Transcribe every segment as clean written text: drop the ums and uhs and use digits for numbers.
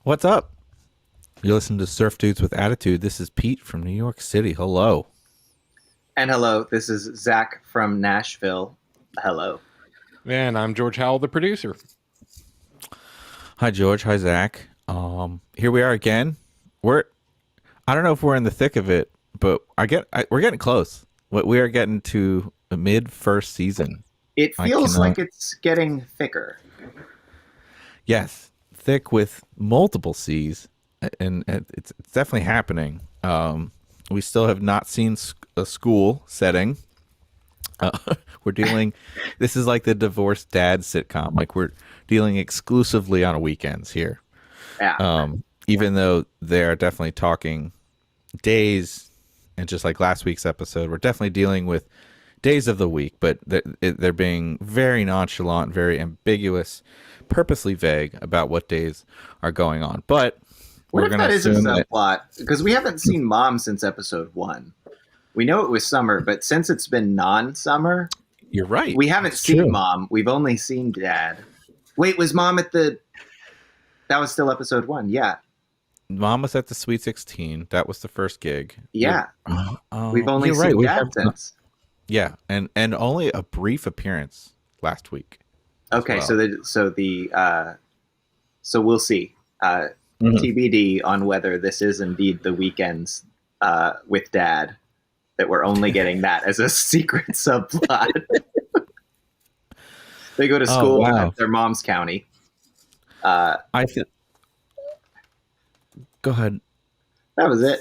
What's up? You listen to Surf Dudes with Attitude. This is Pete from New York City. Hello. And hello, this is Zach from Nashville. Hello. And I'm George Howell, the producer. Hi, George. Hi, Zach. Here we are again. I don't know if we're in the thick of it, but we're getting close. We are getting to the mid first season. It feels like it's getting thicker. Yes, thick with multiple C's, and it's definitely happening. We still have not seen a school setting. We're dealing. This is like the divorced dad sitcom. Like we're dealing exclusively on weekends here. Yeah. Even though they're definitely talking days, and just like last week's episode, we're definitely dealing with days of the week, but they're being very nonchalant, very ambiguous, purposely vague about what days are going on. But what if that is a subplot? Because we haven't seen Mom since episode 1. We know it was summer, but since it's been non-summer, you're right. We haven't seen Mom. We've only seen Dad. Wait, was Mom at the? That was still episode 1. Yeah. Mom was at the Sweet 16. That was the first gig. Yeah. We've only seen Dad since. Yeah, and only a brief appearance last week. Okay, well. So we'll see. TBD on whether this is indeed the weekends with Dad, that we're only getting that as a secret subplot. They go to school at their mom's county. I feel. Go ahead. That was it.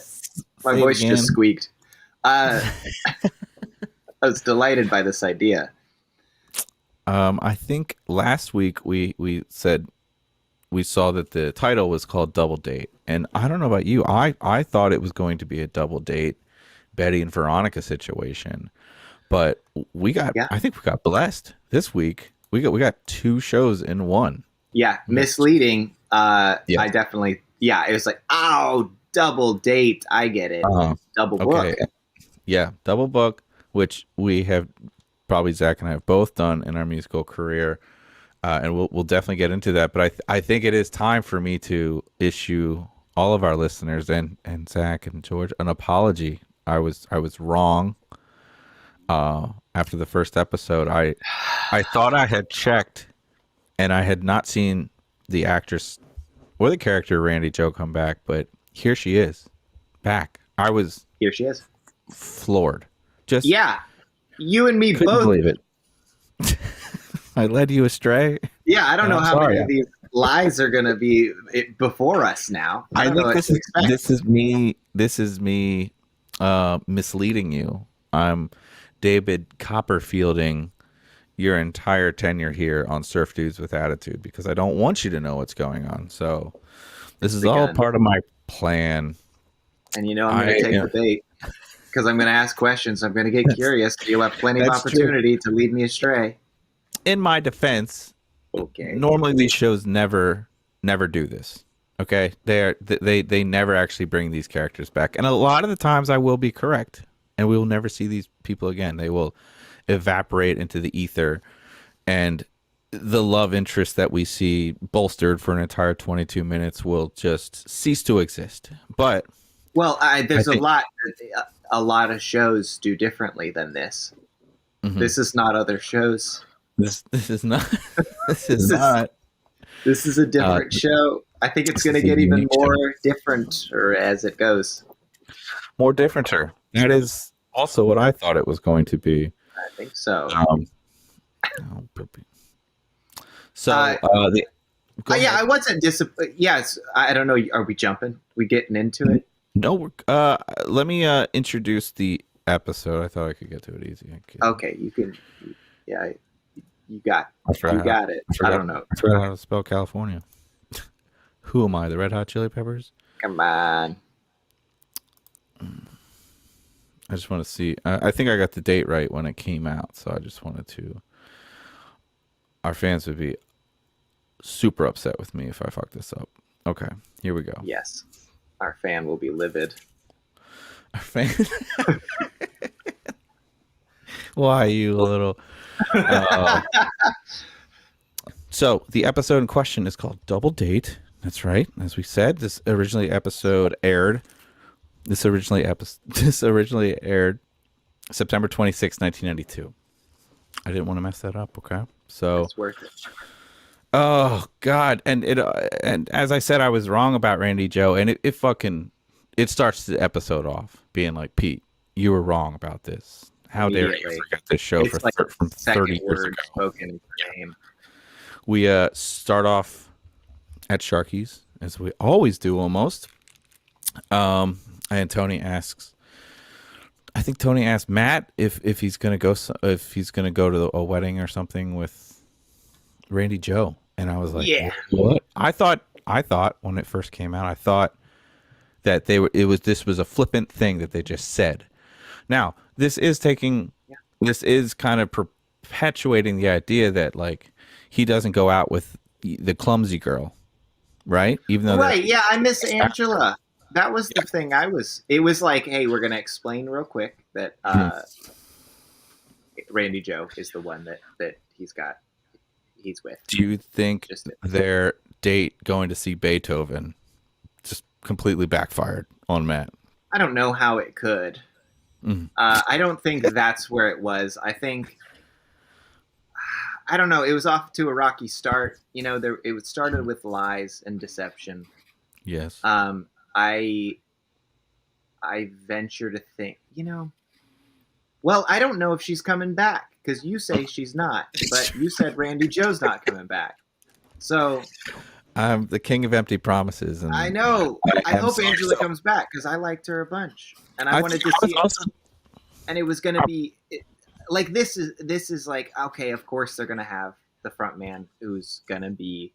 My voice just squeaked. I was delighted by this idea. I think last week we said we saw that the title was called Double Date, and I don't know about you. I thought it was going to be a double date Betty and Veronica situation, but I think we got blessed this week. We got 2 shows in one. Yeah, misleading. I definitely. Yeah, it was like, double date. I get it. Double book. Yeah, double book, which we have probably Zach and I have both done in our musical career, and we'll definitely get into that. But I think it is time for me to issue all of our listeners and Zach and George an apology. I was wrong. After the first episode, I thought I had checked, and I had not seen the actress or the character Randi Jo come back, but here she is, back. Here she is, floored. Just you and me both believe it. I led you astray. Yeah, I don't know how many of these lies are going to be before us now. I think this is me. This is me misleading you. I'm David Copperfielding your entire tenure here on Surf Dudes with Attitude, because I don't want you to know what's going on. So this is all part of my plan. And I'm going to take the bait, because I'm going to ask questions. I'm going to get curious. You'll have plenty of opportunity to lead me astray. In my defense, normally these shows never do this. Okay, they never actually bring these characters back, and a lot of the times I will be correct, and we will never see these people again. They will evaporate into the ether, and the love interest that we see bolstered for an entire 22 minutes will just cease to exist. But there's a lot of shows do differently than this. Mm-hmm. This is not other shows. This is not. This is not. This is a different show. I think it's going to get even more different as it goes. More differenter. That is also what I thought it was going to be. I think so. I wasn't disappointed. Yes, I don't know. Are we jumping? We getting into it? No. Let me introduce the episode. I thought I could get to it easy. Okay, you can. Yeah, you got it. I don't know. I forgot how to spell California. Who am I? The Red Hot Chili Peppers? Come on. I just want to see. I think I got the date right when it came out, so I just wanted to. Our fans would be super upset with me if I fuck this up. Okay, here we go. Yes, our fan will be livid. Our fan. Why, you little? So the episode in question is called Double Date. That's right. As we said, this originally aired September 26, 1992. I didn't want to mess that up. Okay. So It's worth it. oh God. And as I said, I was wrong about Randi Jo, and it starts the episode off being like, Pete, you were wrong about this. How dare you forget this show It's like from 30 years ago. Spoken in the game. We start off at Sharkeys, as we always do almost. And Tony asks, I think Tony asked Matt if he's gonna go to a wedding or something with Randi Jo, and I was like, Yeah. What? I thought when it first came out, I thought that this was a flippant thing that they just said. Now this is kind of perpetuating the idea that like he doesn't go out with the clumsy girl, right? Even though Yeah, I miss Angela. That was the thing. It was like, hey, we're gonna explain real quick that Randi Jo is the one that he's with. Do you think their date going to see Beethoven just completely backfired on Matt? I don't know how it could. I don't think that's where it was. I don't know. It was off to a rocky start. You know, it started with lies and deception. Yes. I venture to think, well, I don't know if she's coming back because you say she's not, but you said Randi Jo's not coming back. So I'm the king of empty promises. And I know. I hope Angela comes back because I liked her a bunch, and I wanted to see it. And it was going to be like this is like, okay, of course they're going to have the front man who's going to be,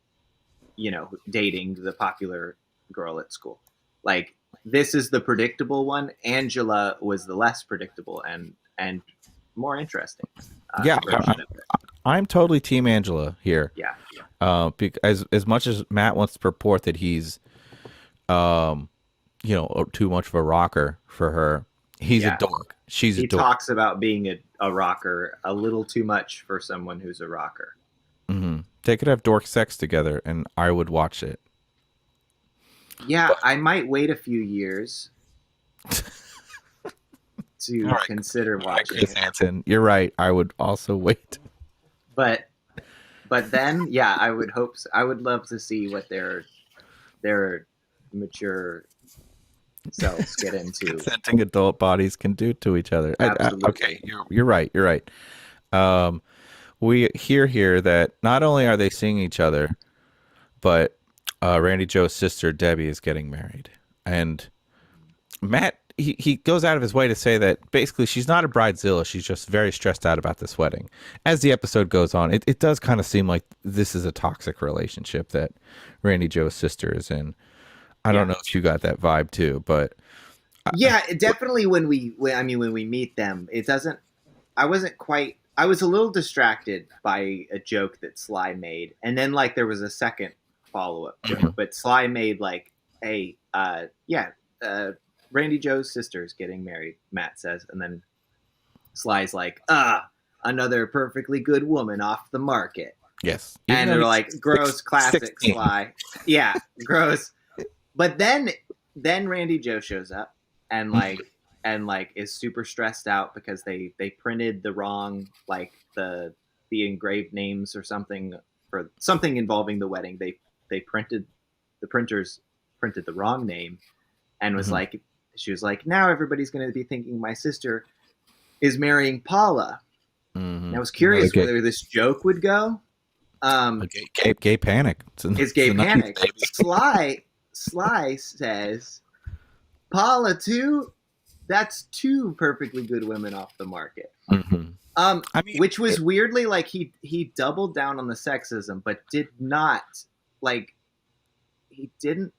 dating the popular girl at school. Like, this is the predictable one. Angela was the less predictable and more interesting. I'm totally team Angela here. Yeah. Because as much as Matt wants to purport that he's, too much of a rocker for her, he's a dork. He talks about being a rocker a little too much for someone who's a rocker. Mm-hmm. They could have dork sex together, and I would watch it. Yeah, I might wait a few years to consider watching Chris Hansen, you're right. I would also wait. But then, yeah, I would hope so. I would love to see what their mature selves get into. Consenting adult bodies can do to each other. Okay, you're right. You're right. We hear here that not only are they seeing each other, but Randi Jo's sister Debbie is getting married, and Matt he goes out of his way to say that basically she's not a bridezilla. She's just very stressed out about this wedding. As the episode goes on, it does kind of seem like this is a toxic relationship that Randi Jo's sister is in. I don't know if you got that vibe too, but yeah, definitely when we meet them, it doesn't. I was a little distracted by a joke that Sly made, and then like there was a second follow-up joke, but Sly made like, hey, Randi Jo's sister's getting married, Matt says, and then Sly's like, another perfectly good woman off the market. Yes. And they're like, gross, classic 16. Sly. Yeah, gross. But then Randi Jo shows up and is super stressed out because they printed the wrong, like the engraved names or something for something involving the wedding. The printers printed the wrong name and was like, she was like, now everybody's going to be thinking my sister is marrying Paula. And I was curious whether this joke would go. Gay panic. It's gay panic. Sly says, Paula too? That's two perfectly good women off the market. Which was weirdly like he doubled down on the sexism, but did not he didn't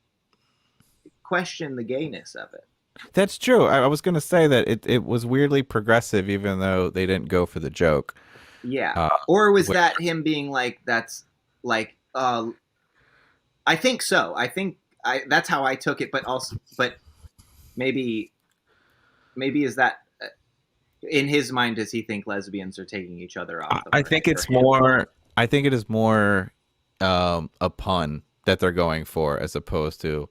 question the gayness of it. That's true. I was going to say that it was weirdly progressive, even though they didn't go for the joke. Yeah. Or was that him being like, that's like, I think so. I think that's how I took it, but maybe is that in his mind, does he think lesbians are taking each other off? I think it is more a pun that they're going for, as opposed to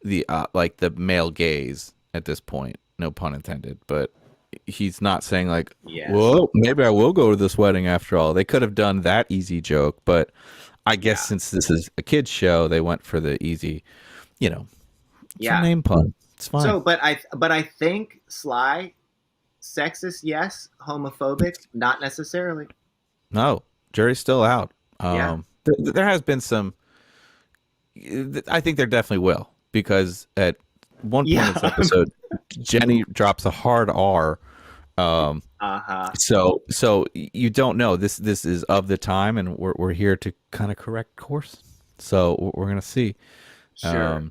the like the male gaze at this point. No pun intended, but he's not saying like, Yes. well, maybe I will go to this wedding after all. They could have done that easy joke, but I guess since this is a kid's show, they went for the easy, it's a name pun. It's fine. So, but I think Sly, sexist, yes. Homophobic, not necessarily. No, jury's still out. There has been some. I think there definitely will, because at one point in this episode, Jenny drops a hard R. So you don't know. This is of the time, and we're here to kind of correct course. So we're gonna see. Sure.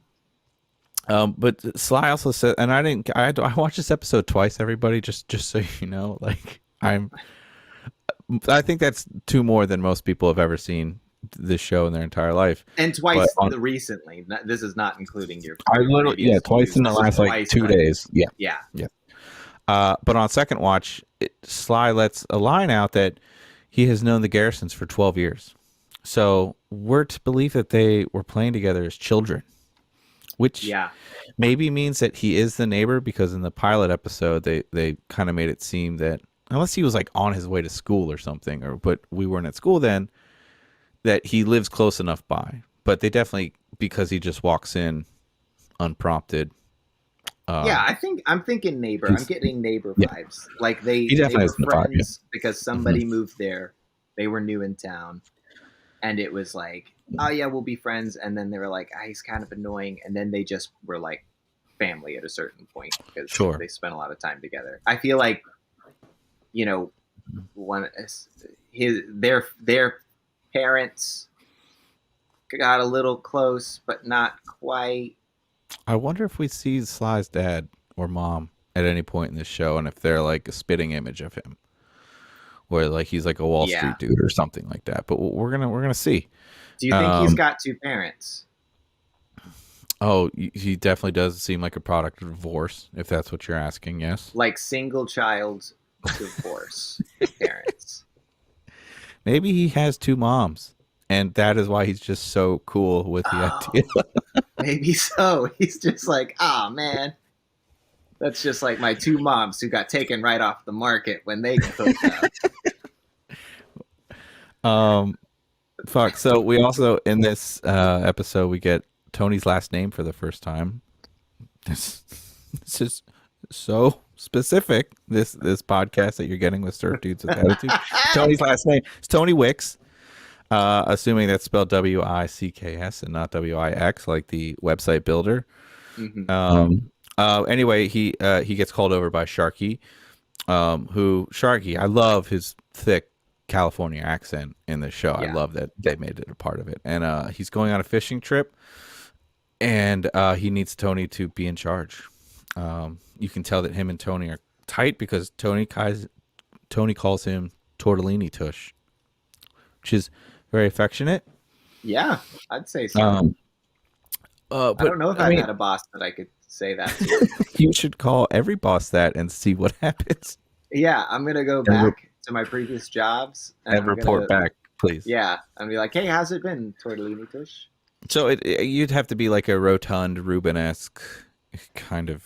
But Sly also said, and I watched this episode twice. Everybody, just so you know, like I think that's two more than most people have ever seen this show in their entire life, and twice recently. This is not including your. I literally twice in the last like 2 days. Yeah. But on second watch, Sly lets a line out that he has known the Garrisons for 12 years. So we're to believe that they were playing together as children, which maybe means that he is the neighbor, because in the pilot episode, they kind of made it seem that unless he was like on his way to school or something, but we weren't at school then, that he lives close enough by. But they definitely, because he just walks in unprompted. I'm thinking neighbor. I'm getting neighbor vibes. Like they were friends because somebody moved there. They were new in town, and it was like, oh yeah, we'll be friends. And then they were like, he's kind of annoying. And then they just were like family at a certain point because they spent a lot of time together. I feel like, their parents got a little close, but not quite. I wonder if we see Sly's dad or mom at any point in this show, and if they're like a spitting image of him, where like he's like a Wall Street dude or something like that. But we're gonna see. Do you think he's got two parents? Oh, he definitely does seem like a product of divorce, if that's what you're asking. Yes, like single child divorce parents. Maybe he has two moms, and that is why he's just so cool with the idea. Maybe so. He's just like, man, that's just like my two moms who got taken right off the market when they hooked up. Fuck. So we also, in this episode, we get Tony's last name for the first time. This is so specific. This podcast that you're getting with Surf Dudes with Attitude. Tony's last name is Tony Wicks. Assuming that's spelled Wicks and not Wix, like the website builder. Anyway, he gets called over by Sharky. Sharky, I love his thick California accent in the show. I love that they made it a part of it. And he's going on a fishing trip, and he needs Tony to be in charge. You can tell that him and Tony are tight because Tony calls him Tortellini Tush, which is very affectionate. Yeah, I'd say so. But I don't know if I had a boss that I could say that to. You should call every boss that and see what happens. Yeah, I'm going to go back to my previous jobs. And report back, please. Yeah, and be like, hey, how's it been, Tortellini Tush? So you'd have to be like a rotund, Rubenesque, kind of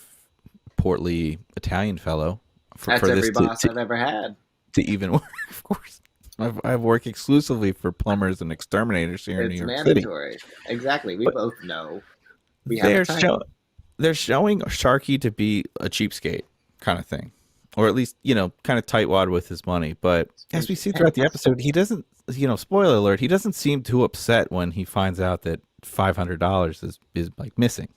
portly Italian fellow. That's every boss I've ever had. To even work, of course. I've worked exclusively for plumbers and exterminators here in New York mandatory. City. Exactly. We both know. They're showing Sharky to be a cheapskate kind of thing. Or at least, kind of tightwad with his money. But as we see throughout the episode, he doesn't, spoiler alert, he doesn't seem too upset when he finds out that $500 is like missing.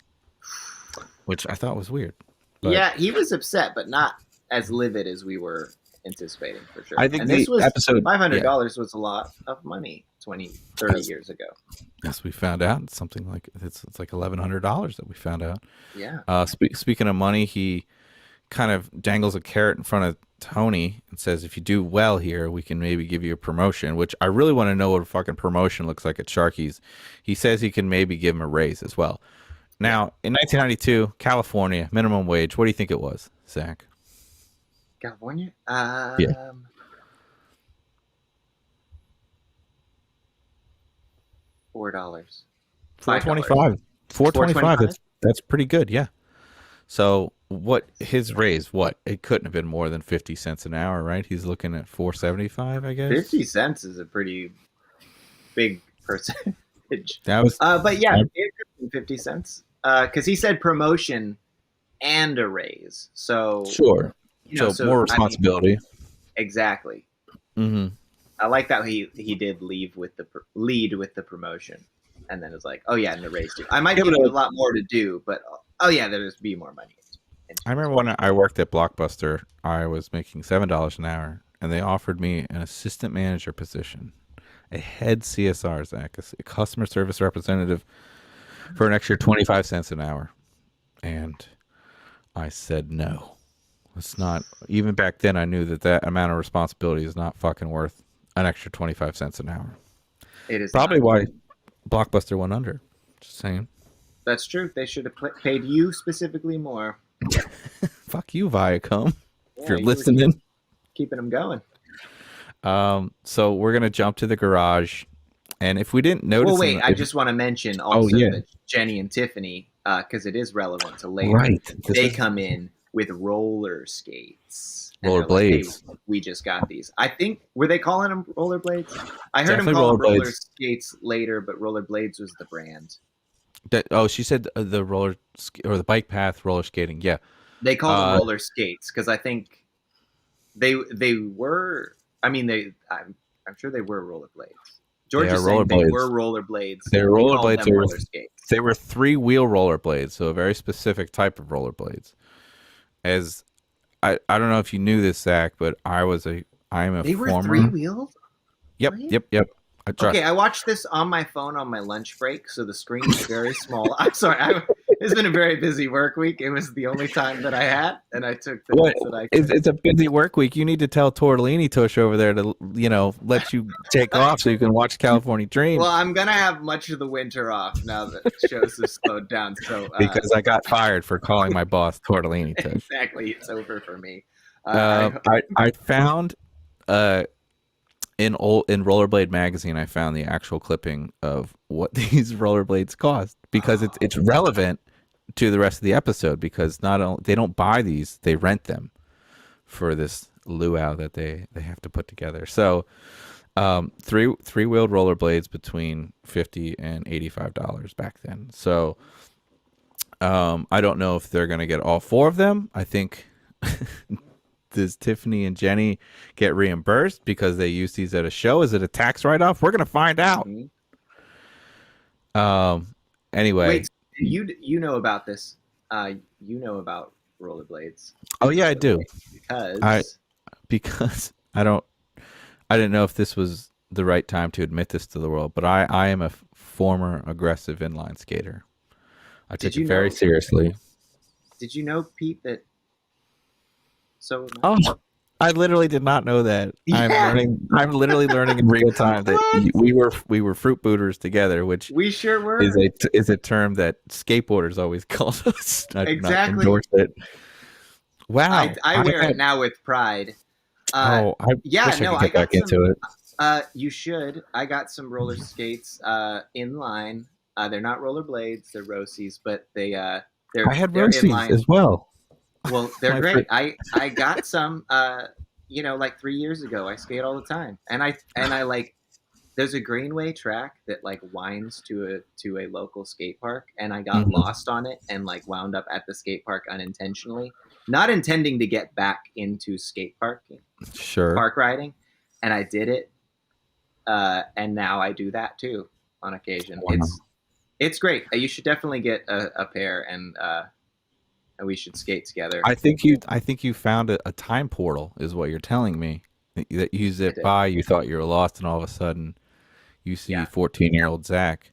Which I thought was weird. But, yeah, he was upset, but not as livid as we were anticipating, for sure. I think this episode $500 was a lot of money 30 years ago. Yes, we found out. It's something like it's like $1,100 that we found out. Yeah. Speaking of money, he kind of dangles a carrot in front of Tony and says, if you do well here, we can maybe give you a promotion, which I really want to know what a fucking promotion looks like at Sharkeys. He says he can maybe give him a raise as well. Now, in 1992, California, minimum wage, what do you think it was, Zach? California? Yeah. $4. $4.25. $4.25. $4.25? That's pretty good. Yeah. So what his raise? What it couldn't have been more than 50 cents an hour, right? He's looking at 4.75, I guess. 50 cents is a pretty big percentage. That was. But yeah, it could have been 50 cents because he said promotion and a raise. So Sure. you know, So more responsibility. I mean, exactly. Mm-hmm. I like that he did lead with the promotion, and then it's like, oh yeah, and the raise too. I might give you a lot more to do, but oh yeah, there's be more money. I remember when I worked at Blockbuster, I was making $7 an hour, and they offered me an assistant manager position, a head CSR, Zach, a customer service representative, for an extra 25 cents an hour, and I said no. It's not. Even back then, I knew that amount of responsibility is not fucking worth an extra 25 cents an hour. It is probably not. why Blockbuster went under. Just saying. That's true. They should have paid you specifically more. Fuck you, Viacom. Yeah, if you're listening, keeping them going. So we're gonna jump to the garage, and if we didn't notice, well, wait. I just want to mention also that Jenny and Tiffany, because it is relevant to later. Right. They come in with roller skates. Roller blades. Like, hey, we just got these. I think were they calling them roller blades? I heard Definitely them call them roller rollerblades. skates later, but roller blades was the brand. She said the the bike path roller skating. Yeah, they call them roller skates because I think they were. I mean, I'm sure they were roller blades. George is saying they were roller blades. They were roller blades. Roller skates. They were 3-wheel roller blades, so a very specific type of roller blades. As I don't know if you knew this, Zach, but I am a They former. were 3-wheeled. Yep, Right? yep. Okay, I watched this on my phone on my lunch break, so the screen is very small. I'm sorry. It's been a very busy work week. It was the only time that I had, and I took the notes that I could. It's a busy work week. You need to tell Tortellini Tush over there to, let you take off so you can watch California Dream. Well, I'm going to have much of the winter off now that shows have slowed down. So because I got fired for calling my boss Tortellini Tush. Exactly. It's over for me. I found... in Rollerblade magazine, I found the actual clipping of what these rollerblades cost because it's relevant to the rest of the episode because not only they don't buy these, they rent them for this luau that they have to put together. So, three-wheeled rollerblades between $50 and $85 back then. So, I don't know if they're gonna get all 4 of them. I think. Does Tiffany and Jenny get reimbursed because they use these at a show? Is it a tax write-off? We're gonna find out. Anyway, wait, you know about this? You know about rollerblades? Oh yeah, I do. Because I didn't know if this was the right time to admit this to the world, but I am a former aggressive inline skater. I took it very seriously. Did you know, Pete, that? So I literally did not know that. Yeah. I'm literally learning in real time that we were fruit booters together, which we sure were. Is a term that skateboarders always call us. I do not endorse it. Wow, I wear it now with pride. I wish I could get back into it. You should. I got some roller skates inline. They're not roller blades. They're Rosies, but they're. I had they're Rosies inline. as well. Well, they're great. I got some, like 3 years ago. I skate all the time, and I like. There's a greenway track that like winds to a local skate park, and I got lost on it and like wound up at the skate park unintentionally, not intending to get back into skate parking, park riding, and I did it, and now I do that too on occasion. Wow. It's great. You should definitely get a pair and we should skate together. I think you found a time portal, is what you're telling me. That you zipped by, you thought you were lost, and all of a sudden, you see 14-year-old Zach.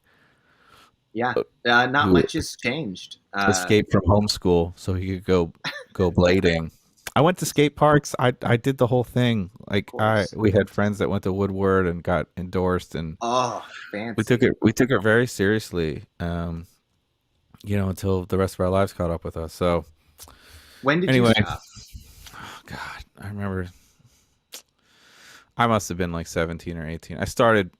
Yeah, not much has changed. Escaped from homeschool so he could go blading. I went to skate parks. I did the whole thing. Like we had friends that went to Woodward and got endorsed, and fancy. We took it very seriously. Until the rest of our lives caught up with us. So, when did you stop? Oh God, I remember. I must have been like 17 or 18. I started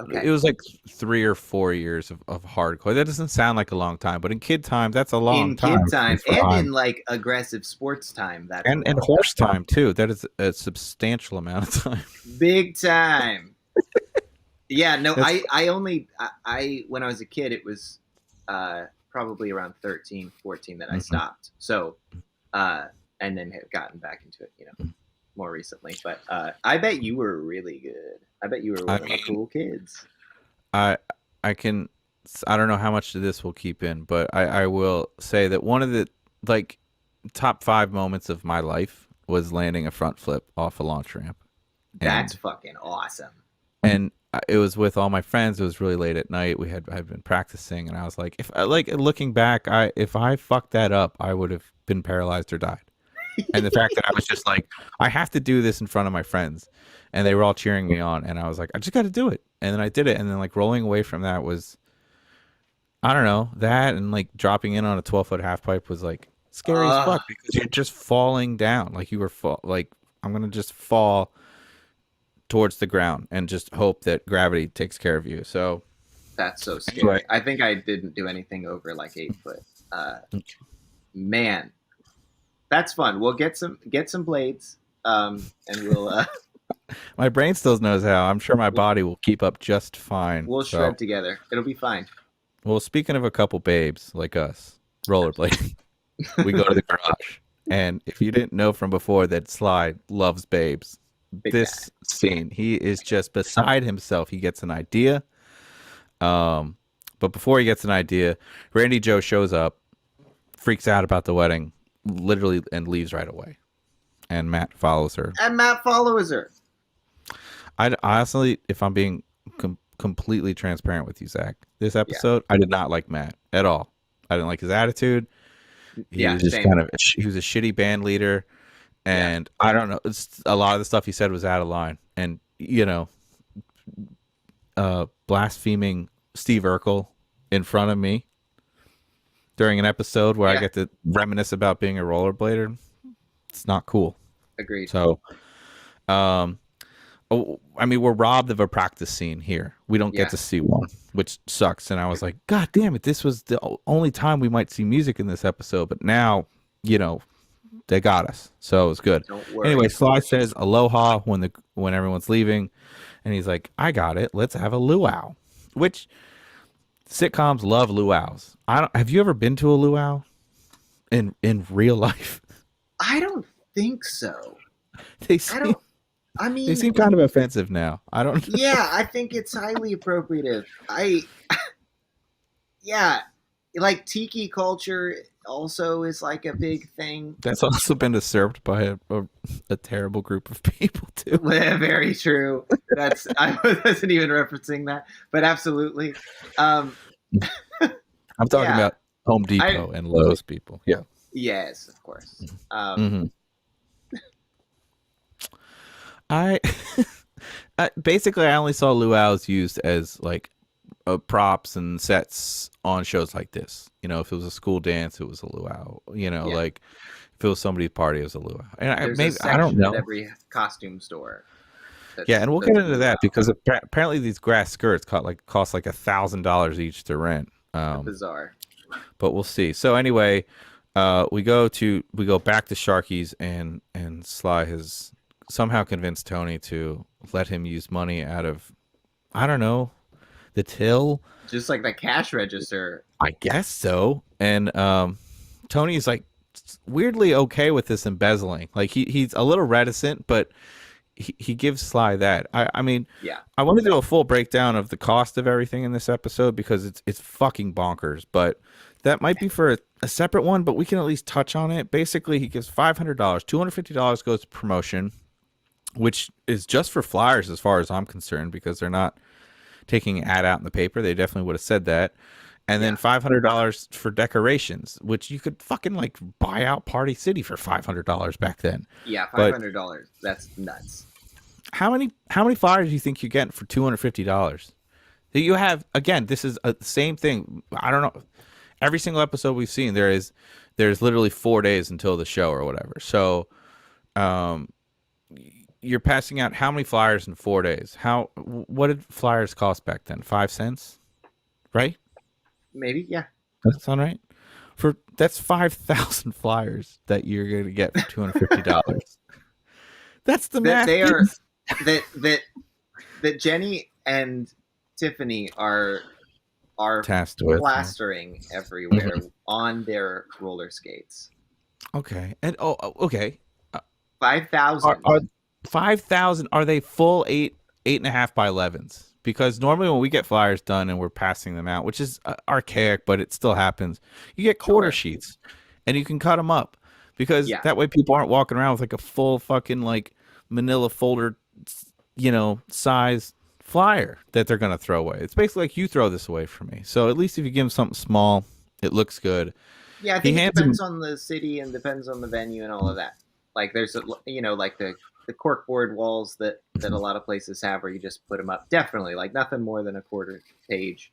Okay. It was like 3 or 4 years of hardcore. That doesn't sound like a long time, but in kid time, that's a long In kid time. time for and high. in like aggressive sports time, that's and a long horse time too. That is a substantial amount of time. big time. Yeah, no, That's- I when I was a kid, it was probably around 13, 14 that I stopped. So, and then have gotten back into it, more recently. But I bet you were really good. I bet you were one of the cool kids. I can. I don't know how much of this will keep in, but I will say that one of the like top 5 moments of my life was landing a front flip off a launch ramp. That's fucking awesome. And it was with all my friends. It was really late at night. I'd been practicing, and I was like, if looking back, if I fucked that up, I would have been paralyzed or died. And the fact that I was just like, I have to do this in front of my friends, and they were all cheering me on, and I was like, I just got to do it, and then I did it, and then like rolling away from that was, I don't know, that and like dropping in on a 12-foot half pipe was like scary as fuck because you're just falling down, like you were like I'm gonna just fall towards the ground and just hope that gravity takes care of you. So that's so scary. Anyway. I think I didn't do anything over like 8 foot. Man, that's fun. We'll get some blades, and we'll my brain still knows how. I'm sure my body will keep up just fine. we'll shred together. It'll be fine. Well, speaking of a couple babes like us, rollerblading, we go to the garage. And if you didn't know from before that Sly loves babes, this scene, he is just beside himself. He gets an idea. But before he gets an idea, Randi Jo shows up, freaks out about the wedding, literally, and leaves right away. And Matt follows her. I honestly, if I'm being completely transparent with you, Zach, this episode, I did not like Matt at all. I didn't like his attitude. He was just he was a shitty band leader. And I don't know, a lot of the stuff he said was out of line. And, blaspheming Steve Urkel in front of me during an episode where I get to reminisce about being a rollerblader, it's not cool. Agreed. So, I mean, we're robbed of a practice scene here. We don't get to see one, which sucks. And I was like, God damn it, this was the only time we might see music in this episode. But now, they got us, so it was good. Anyway, Sly says aloha when everyone's leaving, and he's like, I got it. Let's have a luau, which sitcoms love luau's. Have you ever been to a luau in real life? I don't think so. They seem kind of offensive now. I don't know. Yeah, I think it's highly appropriative. Like tiki culture also is like a big thing. That's also been usurped by a terrible group of people too. Very true. I wasn't even referencing that, but absolutely. I'm talking about Home Depot and Lowe's people. Yeah. Yes, of course. Basically I only saw luau's used as like props and sets on shows like this. If it was a school dance, it was a luau. Like if it was somebody's party, it was a luau. And I don't know. At every costume store. And we'll get into that because apparently these grass skirts cost like $1,000 each to rent. Bizarre. But we'll see. So anyway, we go back to Sharkeys, and Sly has somehow convinced Tony to let him use money out of, I don't know, the till, just like the cash register. I guess so. And Tony's like weirdly okay with this embezzling. Like he's a little reticent, but he gives Sly that. I mean, I want to do a full breakdown of the cost of everything in this episode because it's fucking bonkers. But that might be for a separate one. But we can at least touch on it. Basically, he gives $500. $250 goes to promotion, which is just for flyers as far as I'm concerned, because they're not taking an ad out in the paper. They definitely would have said that. And then $500 for decorations, which you could fucking like buy out Party City for $500 back then. Yeah, $500. That's nuts. How many flyers do you think you get for $250? You have, again, this is the same thing. I don't know. Every single episode we've seen, there's literally 4 days until the show or whatever. So you're passing out how many flyers in 4 days? What did flyers cost back then? 5 cents, right? Maybe, yeah. That sound right? That's 5,000 flyers that you're going to get for $250. That's the math. They are that Jenny and Tiffany are tasked with plastering everywhere on their roller skates. Okay. And okay. 5,000. 5,000, are they full 8.5 by 11s? Because normally when we get flyers done and we're passing them out, which is archaic, but it still happens, you get quarter sheets and you can cut them up because that way people aren't walking around with like a full fucking like manila folder, size flyer that they're going to throw away. It's basically like, you throw this away from me. So at least if you give them something small, it looks good. Yeah, I think it depends on the city and depends on the venue and all of that. Like there's like the corkboard walls that a lot of places have where you just put them up. Definitely, like nothing more than a quarter page.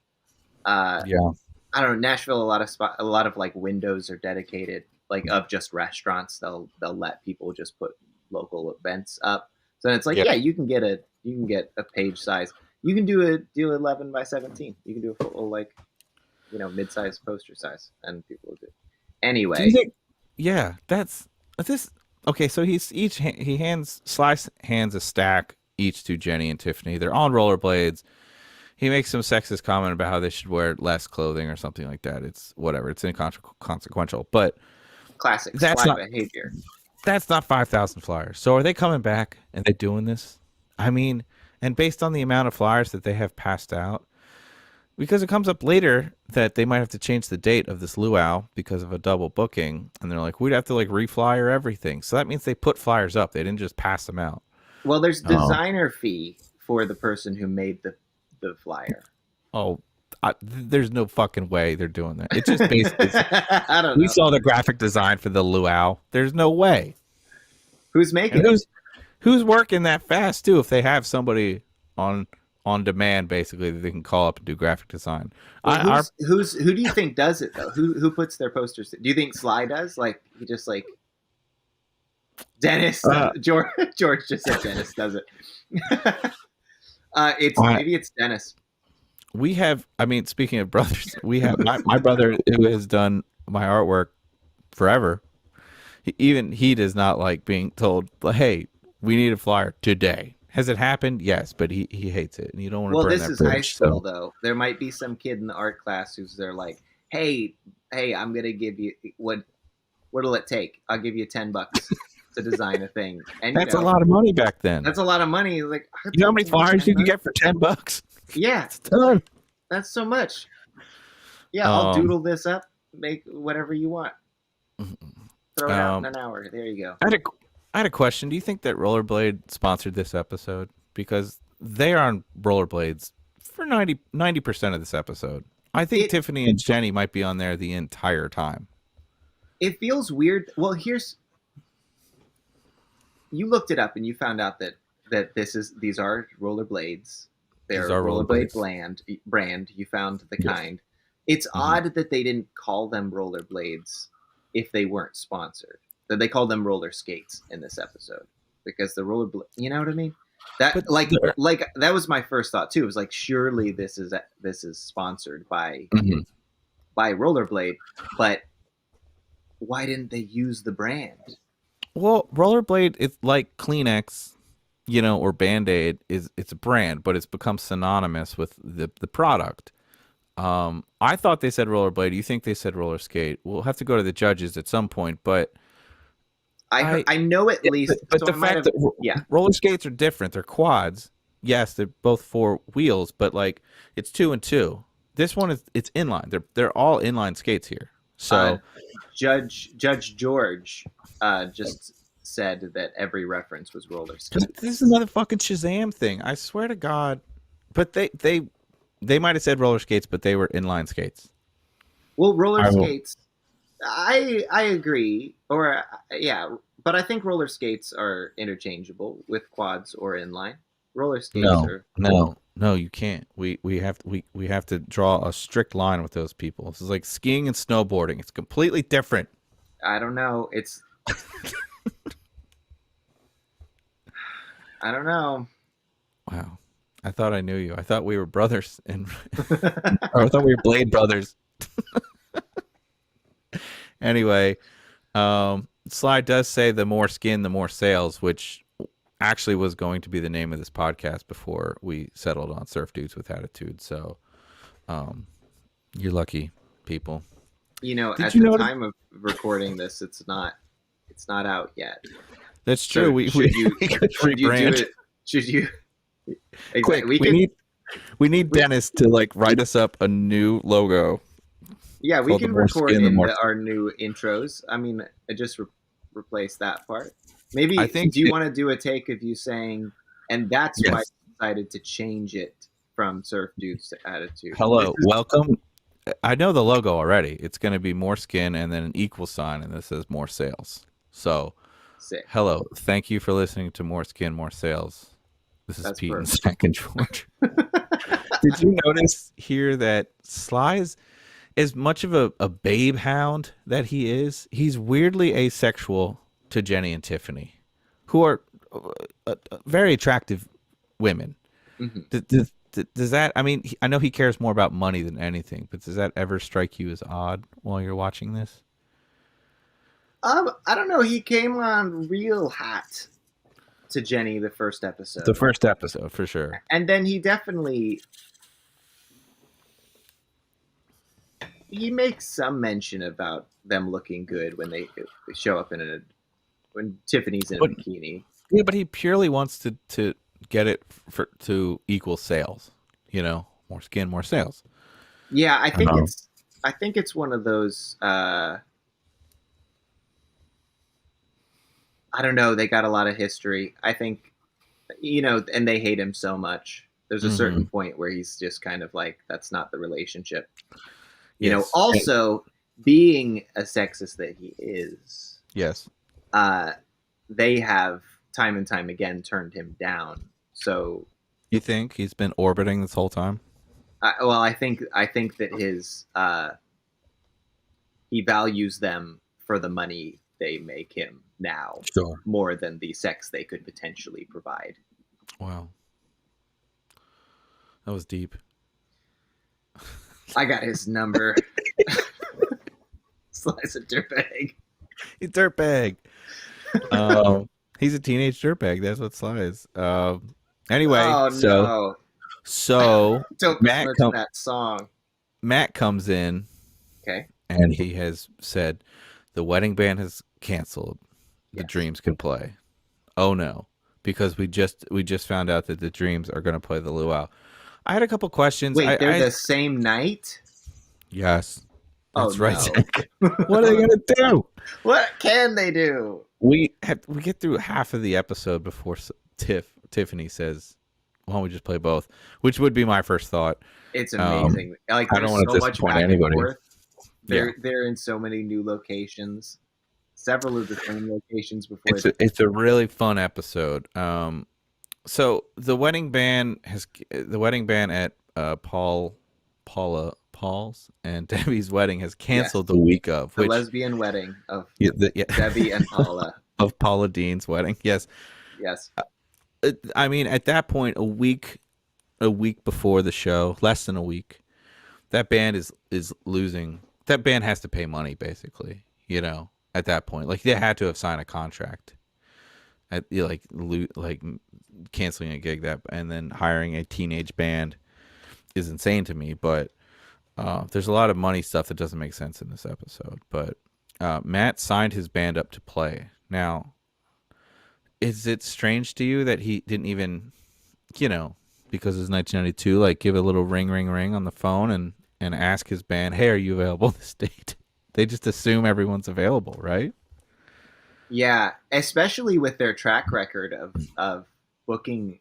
I don't know. Nashville, a lot of like windows are dedicated, like of just restaurants. They'll let people just put local events up. So it's like, you can get a page size. You can do 11 by 17. You can do a full like, mid-sized poster size, and people will do. Anyway, that's this. Okay, so Slice hands a stack each to Jenny and Tiffany. They're on rollerblades. He makes some sexist comment about how they should wear less clothing or something like that. It's whatever. It's inconsequential, but classic behavior. That's not 5,000 flyers. So are they coming back and they doing this? I mean, and based on the amount of flyers that they have passed out, because it comes up later that they might have to change the date of this luau because of a double booking. And they're like, we'd have to like reflyer everything. So that means they put flyers up. They didn't just pass them out. Well, there's designer fee for the person who made the flyer. Oh, there's no fucking way they're doing that. It's just basically, I don't know. We saw the graphic design for the luau. There's no way. Who's making it? Who's working that fast too? If they have somebody on demand, basically, that they can call up and do graphic design. Well, who do you think does it though? Who puts their posters? Do you think Sly does? Like he just like Dennis? George just said Dennis does it. Maybe it's Dennis. We have. I mean, speaking of brothers, we have my brother who has done my artwork forever. He does not like being told, "Hey, we need a flyer today." Has it happened? Yes, but he hates it, and you don't want to burn that bridge. Well, this is high school, though. There might be some kid in the art class who's there like, hey, I'm gonna give you what'll it take? I'll give you $10 to design a thing. And that's a lot of money back then. That's a lot of money. Like, you know how many flyers you can get for $10? Yeah, it's a ton. That's so much. Yeah, I'll doodle this up, make whatever you want. Throw it out in an hour. There you go. I had a question. Do you think that Rollerblade sponsored this episode? Because they are on rollerblades for 90% of this episode. I think Tiffany and Jenny might be on there the entire time. It feels weird. Well, you looked it up and you found out that these are rollerblades. They're a rollerblade brand. You found the kind. It's odd that they didn't call them rollerblades if they weren't sponsored. That they call them roller skates in this episode because the rollerblade. You know what I mean? That that was my first thought too. It was like, surely this is sponsored by Rollerblade, but why didn't they use the brand? Well, Rollerblade, it's like Kleenex, or Band-Aid. It's a brand, but it's become synonymous with the product. I thought they said rollerblade. You think they said roller skate? We'll have to go to the judges at some point, but I know at least. But the fact that roller skates are different. They're quads. Yes, they're both 4 wheels, but like it's 2 and 2. This one it's inline. They're all inline skates here. So Judge George just said that every reference was roller skates. This is another fucking Shazam thing. I swear to God. But they might have said roller skates, but they were inline skates. Well, roller skates. I agree, but I think roller skates are interchangeable with quads or inline. Roller skates No, you can't. We have to draw a strict line with those people. This is like skiing and snowboarding. It's completely different. I don't know. It's I don't know. Wow. I thought I knew you. I thought we were brothers, and or I thought we were Blade brothers. Anyway, Sly does say the more skin, the more sales, which actually was going to be the name of this podcast before we settled on Surf Dudes with Attitude. So, you're lucky, people. At the time of recording this, it's not out yet. That's true. So we could rebrand. Should you? Exactly. Quick, we need Dennis to like write us up a new logo. Yeah, we called can The More record Skin, the in More- our new intros. I mean, I just replace that part. Maybe. I think do you want to do a take of you saying? And that's why I Yes. decided to change it from Surf Dudes to Attitude. Hello, welcome. I know the logo already. It's going to be more skin and then an equal sign, and this says more sales. So, Sick. hello, thank you for listening to More Skin, More Sales. This is That's Pete and perfect. Zach and George. Did you notice here that Sly is as much of a babe hound that he is? He's weirdly asexual to Jenny and Tiffany, who are very attractive women. Mm-hmm. Does that? I mean, I know he cares more about money than anything, but does that ever strike you as odd while you're watching this? I don't know. He came on real hot to Jenny the first episode. The first episode, for sure. And then he definitely he makes some mention about them looking good when they show up when Tiffany's in a bikini. Yeah, but he purely wants to get it to equal sales. More skin, more sales. Yeah, I think it's one of those. I don't know. They got a lot of history. I think, and they hate him so much. There's a certain point where he's just kind of like, that's not the relationship. Also being a sexist that he is. Yes. They have time and time again turned him down. So you think he's been orbiting this whole time? I think that his he values them for the money they make him now, sure, more than the sex they could potentially provide. Wow, that was deep. I got his number. Slice a dirtbag. He's dirtbag. He's a teenage dirtbag. That's what Sly is. Anyway, so don't Matt that song. Matt comes in, okay, and he has said the wedding band has canceled. The Yes. Dreams can play. Oh no, because we just found out that the Dreams are going to play the luau. I had a couple questions. Wait, they're the same night? Yes, that's Oh, right. no. Zach. What are they going to do? What can they do? We get through half of the episode before Tiffany says, "Why don't we just play both?" Which would be my first thought. It's amazing. Like, I don't want to so much disappoint back and anybody. forth. They're in so many new locations. Several of the same locations before. It's a really fun episode. So the wedding band at Paul's and Debbie's wedding has canceled the week of the lesbian wedding of Debbie and Paula. of Paula Dean's wedding. Yes. Yes. I mean, at that point, a week before the show, less than a week, that band is losing. That band has to pay money, basically. At that point, like they had to have signed a contract. Like canceling a gig and then hiring a teenage band is insane to me. But there's a lot of money stuff that doesn't make sense in this episode. But Matt signed his band up to play. Now, is it strange to you that he didn't even, because it's 1992, like give a little ring on the phone and ask his band, "Hey, are you available this date?" They just assume everyone's available, right? Yeah, especially with their track record of booking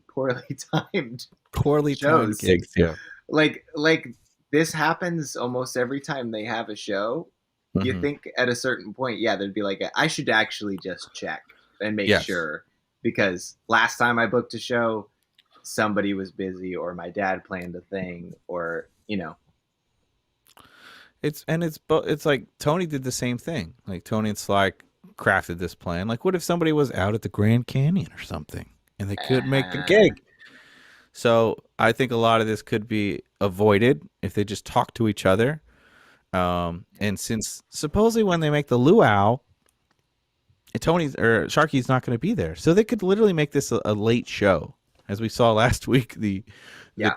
poorly timed shows. Gigs. Yeah. Like this happens almost every time they have a show. Mm-hmm. You think at a certain point, there'd be like, I should actually just check and make sure, because last time I booked a show, somebody was busy or my dad planned a thing or, It's It's like Tony did the same thing. Like Tony and Sly crafted this plan. Like, what if somebody was out at the Grand Canyon or something and they could make a gig? So I think a lot of this could be avoided if they just talk to each other. And since supposedly when they make the luau, Tony's or Sharky's not going to be there, so they could literally make this a late show, as we saw last week. The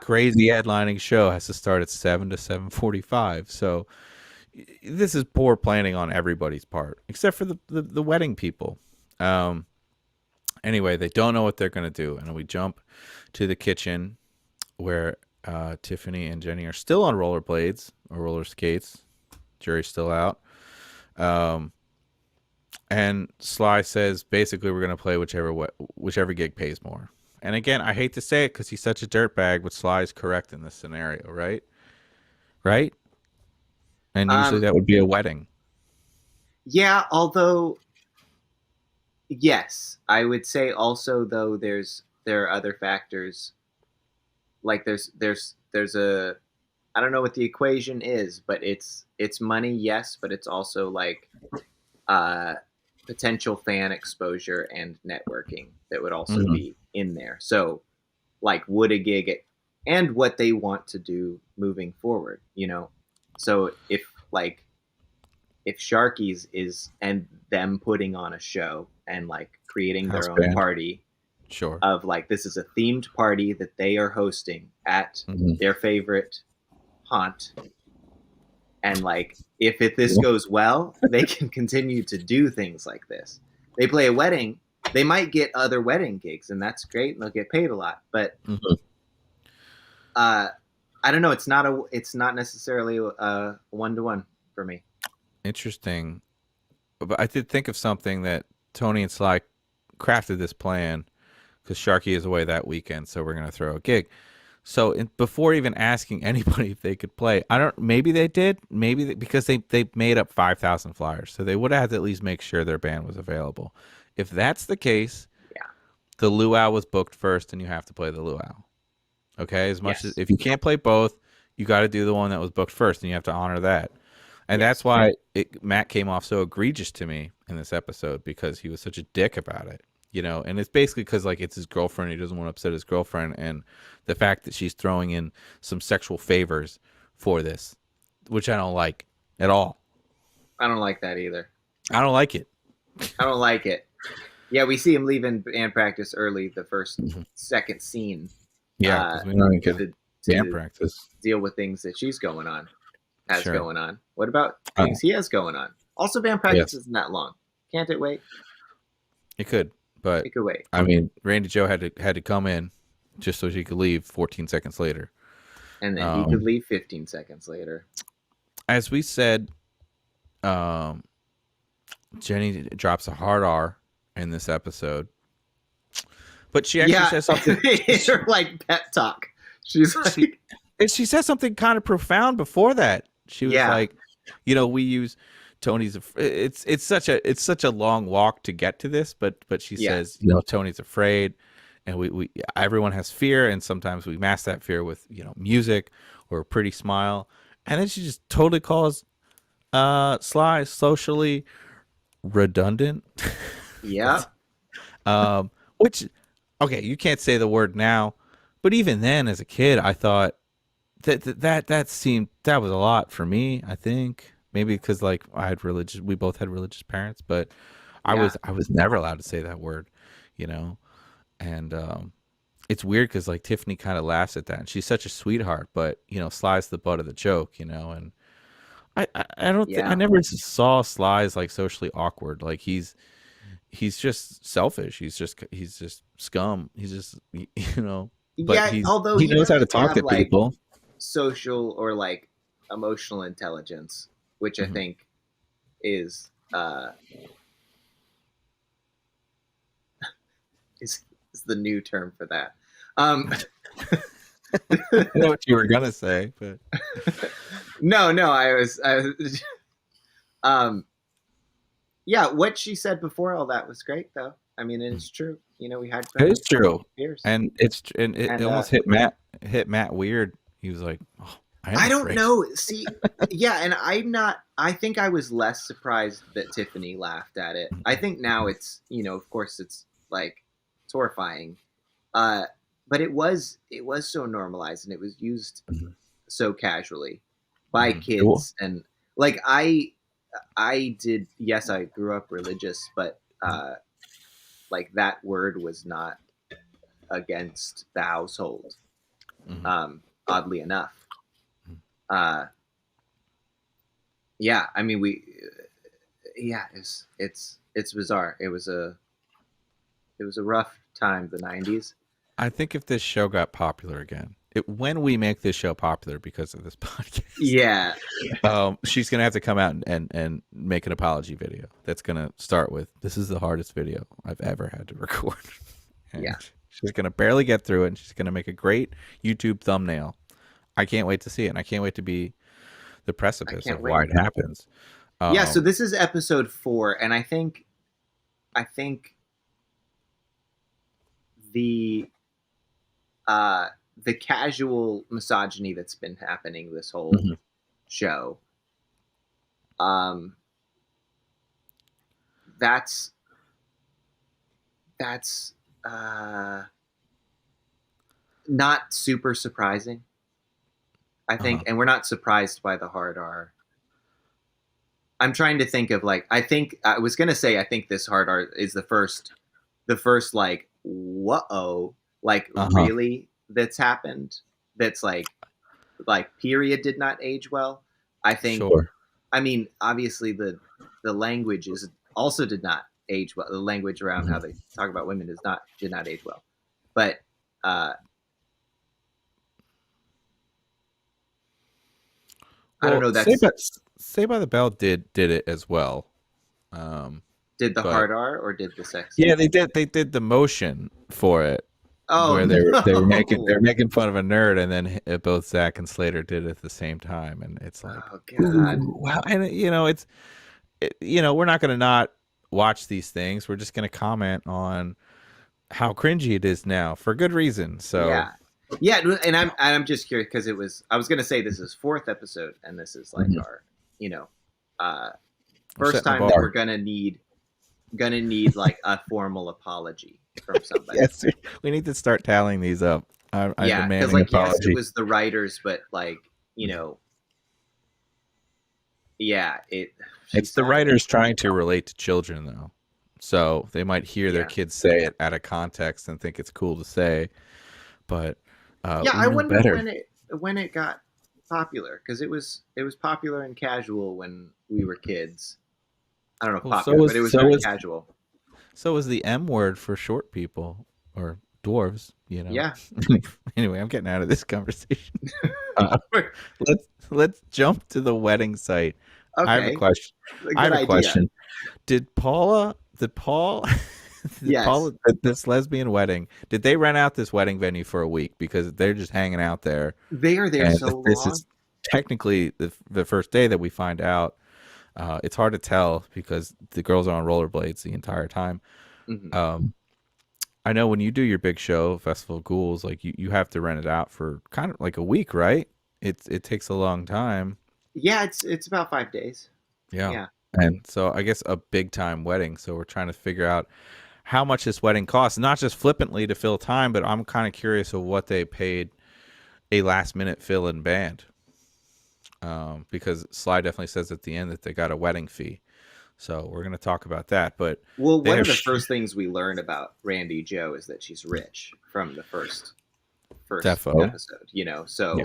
crazy headlining show has to start at 7 to 7:45. So this is poor planning on everybody's part, except for the wedding people. Anyway, they don't know what they're going to do, and we jump to the kitchen where Tiffany and Jenny are still on rollerblades or roller skates. Jury's still out. And Sly says, basically, we're going to play whichever gig pays more. And again, I hate to say it because he's such a dirtbag, but Sly's correct in this scenario, right? Right? And usually that would be a wedding. Yeah, although, yes, I would say also, though, there are other factors. Like there's a, I don't know what the equation is, but it's money, yes, but it's also like potential fan exposure and networking that would also be in there. So like, would a gig and what they want to do moving forward, you know? So if Sharkeys is and them putting on a show and like creating their own party, sure, of like, this is a themed party that they are hosting at their favorite haunt, and like if this goes well, they can continue to do things like this. They play a wedding, they might get other wedding gigs, and that's great, and they'll get paid a lot. But I don't know. It's not necessarily a 1-to-1 for me. Interesting, but I did think of something that Tony and Sly crafted this plan because Sharky is away that weekend, so we're gonna throw a gig. So before even asking anybody if they could play, maybe they did, because they made up 5,000 flyers, so they would have had to at least make sure their band was available. If that's the case, the luau was booked first, and you have to play the luau. Okay, as much as if you can't play both, you got to do the one that was booked first, and you have to honor that. And that's why Matt came off so egregious to me in this episode, because he was such a dick about it. You know, and it's basically because like it's his girlfriend. He doesn't want to upset his girlfriend, and the fact that she's throwing in some sexual favors for this, which I don't like at all. I don't like that either. I don't like it. I don't like it. Yeah, we see him leaving band practice early, the second scene. Yeah, we don't even get band practice. Deal with things that she's going on, going on. What about things he has going on? Also, band practice isn't that long. Can't it wait? It could. But it could wait. I mean, Randi Jo had to come in just so she could leave 14 seconds later, and then he could leave 15 seconds later. As we said, Jenny drops a hard R in this episode, but she actually says something. It's her like pep talk. She's like, she says something kind of profound before that. She was like, you know, we use Tony's. It's such a long walk to get to this, but she says, you know, Tony's afraid, and we everyone has fear, and sometimes we mask that fear with, you know, music or a pretty smile, and then she just totally calls Sly socially redundant. Yeah. Which, okay, you can't say the word now, but even then, as a kid, I thought that seemed that was a lot for me. I think. Maybe because like we both had religious parents, but I was never allowed to say that word, you know. And it's weird because like Tiffany kind of laughs at that, and she's such a sweetheart, but you know, Sly's the butt of the joke, you know. And I don't think I never saw Sly as like socially awkward. Like he's just selfish. He's just scum. He's just, you know. But although he knows how to talk to people. Social or like emotional intelligence, which I think is the new term for that. I know what you were gonna say, but no, I was yeah, what she said before all that was great, though. I mean, it's true. You know, we had it is true, and it almost hit Matt weird. He was like, "Oh, I don't know. See, yeah, and I think I was less surprised that Tiffany laughed at it. I think now it's, of course it's like, it's horrifying. But it was so normalized, and it was used so casually by kids. And like, I did, yes, I grew up religious, but like, that word was not against the household. Oddly enough. Yeah, I mean, it's bizarre. It was a rough time, the 90s. I think if this show got popular again, when we make this show popular because of this podcast, yeah, she's gonna have to come out and make an apology video. That's gonna start with, "This is the hardest video I've ever had to record." And she's gonna barely get through it, and she's gonna make a great YouTube thumbnail. I can't wait to see it, and I can't wait to be the precipice of why it happens. Yeah, so this is episode 4, and I think the casual misogyny that's been happening this whole show, that's not super surprising, I think. And we're not surprised by the hard R. I'm trying to think of, like, I think this hard R is the first like, whoa, like, really, that's happened. That's like period did not age well. I think. Sure. I mean, obviously the language also did not age well. The language around how they talk about women did not age well. But I don't know. That's Saved by the Bell did it as well. Did the hard R or did the sex? Yeah, they did the motion for it. Oh, where they were making fun of a nerd, and then both Zach and Slater did it at the same time, and it's like, oh god, wow. And we're not going to not watch these things. We're just going to comment on how cringy it is now for good reason. So yeah, and I'm just curious because I was going to say this is 4th episode, and this is like our first time that we're gonna need like a formal apology from somebody. Yes, we need to start tallying these up. I'm because, like, yes, it was the writers, but, like, it's the writers trying to relate to children, though, so they might hear their kids say it out of context and think it's cool to say, but I wonder when it got popular, because it was popular and casual when we were kids. I don't know, popular, but it was very casual. So was the M word for short people or dwarves, Yeah. Anyway, I'm getting out of this conversation. Let's jump to the wedding site. Okay. I have a question. Did Paul this lesbian wedding, did they rent out this wedding venue for a week? Because they're just hanging out there. They are there so long. This is technically the first day that we find out. It's hard to tell because the girls are on rollerblades the entire time. I know when you do your big show, Festival of Ghouls, like you have to rent it out for kind of like a week, right? It takes a long time. Yeah, it's about 5 days. Yeah. And so I guess a big time wedding. So we're trying to figure out how much this wedding costs, not just flippantly to fill time, but I'm kind of curious of what they paid a last minute fill-in band. Because Sly definitely says at the end that they got a wedding fee. So we're going to talk about that. But one of the first things we learn about Randi Jo is that she's rich from the first episode, so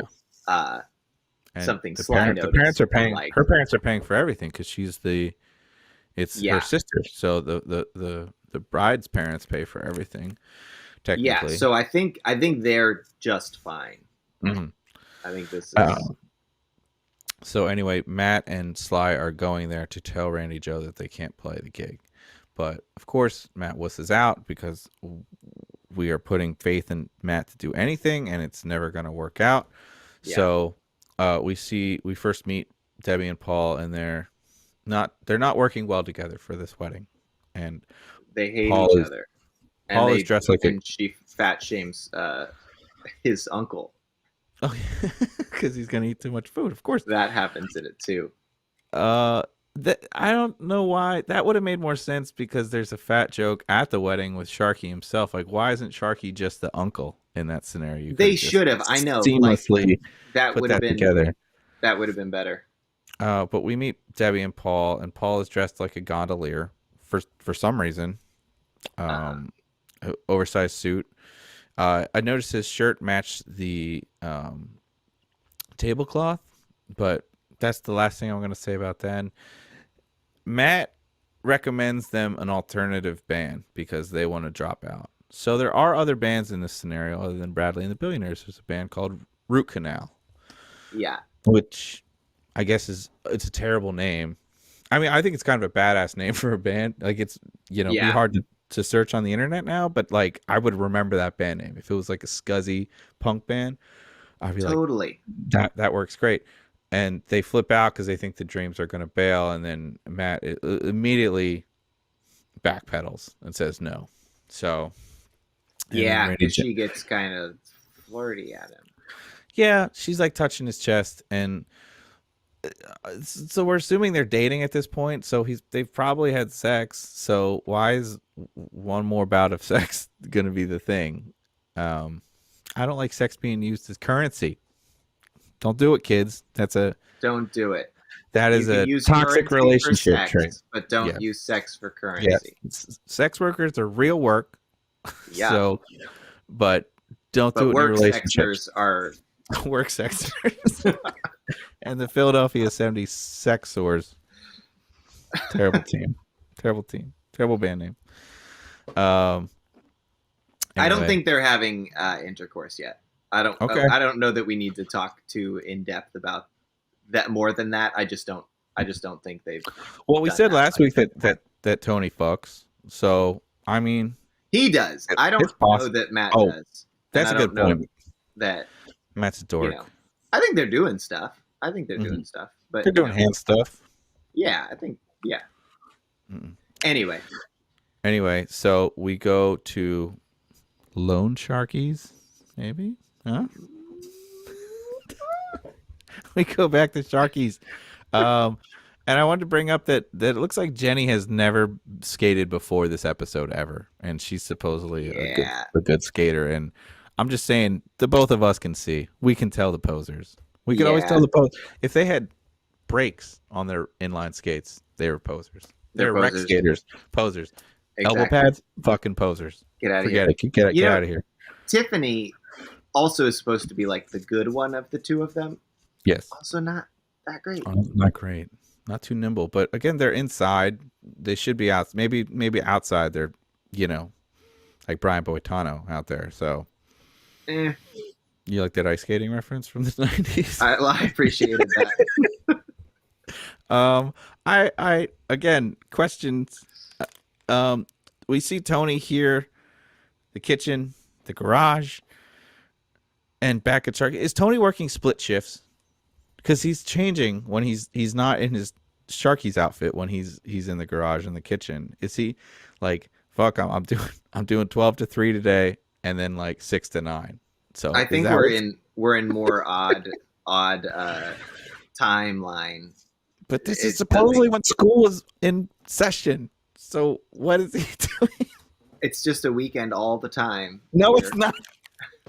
something Sly noticed. The parents are paying. Her parents are paying for everything because she's it's her sister. So the bride's parents pay for everything. Technically, yeah. So I think they're just fine. I think this is. So anyway, Matt and Sly are going there to tell Randi Jo that they can't play the gig. But, of course, Matt wusses out because we are putting faith in Matt to do anything, and it's never going to work out. Yeah. So we first meet Debbie and Paul, and they're not working well together for this wedding. And they hate each other. Paul is dressed like she fat shames his uncle. Oh, because he's gonna eat too much food. Of course. That happens in it too. That I don't know why that would have made more sense because there's a fat joke at the wedding with Sharky himself. Like, why isn't Sharky just the uncle in that scenario? You They could've just should have. I know. seamlessly That put would have that been together. that would have been better. But we meet Debbie and Paul is dressed like a gondolier for some reason. Oversized suit. I noticed his shirt matched the tablecloth, but that's the last thing I'm going to say about that. Matt recommends them an alternative band because they want to drop out. So there are other bands in this scenario other than Bradley and the Billionaires. There's a band called Root Canal. Yeah. Which I guess it's a terrible name. I mean, I think it's kind of a badass name for a band. Like it's, be hard to search on the internet now, but like I would remember that band name. If it was like a scuzzy punk band, I'd be totally. Like, that works great. And they flip out because they think the Dreams are going to bail. And then Matt immediately backpedals and says no. So. Yeah, because she gets kind of flirty at him. Yeah, she's like touching his chest. And so we're assuming they're dating at this point. So they've probably had sex. So why is one more bout of sex going to be the thing? I don't like sex being used as currency. Don't do it, kids. Don't do it. That is a toxic relationship trait. But don't use sex for currency. Yes. Sex workers are real work. Yeah. So, but don't do it in a relationship. Sexers are work sexers. And the Philadelphia 76ers. Terrible team. Terrible team. Terrible band name. Anyway. I don't think they're having intercourse yet. I don't know that we need to talk too in depth about that more than that. I just don't think they've. Well, we said last week that Tony fucks. So I mean, he does. I don't know that Matt does. That's a good point. That Matt's a dork. I think they're doing stuff. Doing stuff, but they're doing hand stuff. Yeah, I think. Yeah. Anyway, so we go to Lone Sharkeys, maybe. Huh? We go back to Sharkeys. And I wanted to bring up that it looks like Jenny has never skated before this episode ever. And she's supposedly a good skater. And I'm just saying, the both of us can see. We can tell the posers. We can always tell the posers. If they had brakes on their inline skates, they were posers. They're rec skaters. Posers. Exactly. Elbow pads, fucking posers. Get out of here. Get out of here. Tiffany also is supposed to be like the good one of the two of them. Yes. Also not that great. Not great. Not too nimble. But again, they're inside. They should be out. Maybe outside they're, like Brian Boitano out there. So you like that ice skating reference from the 90s? I appreciated that. I again, questions. We see Tony here, the kitchen, the garage, and back at Sharky. Is Tony working split shifts? Because he's changing when he's not in his Sharky's outfit when he's in the garage in the kitchen. Is he like, fuck, I'm doing 12 to 3 today and then like 6 to 9. So I think we're in more odd timeline. But this is supposedly when school is in session. So what is he doing? It's just a weekend all the time. No, it's not.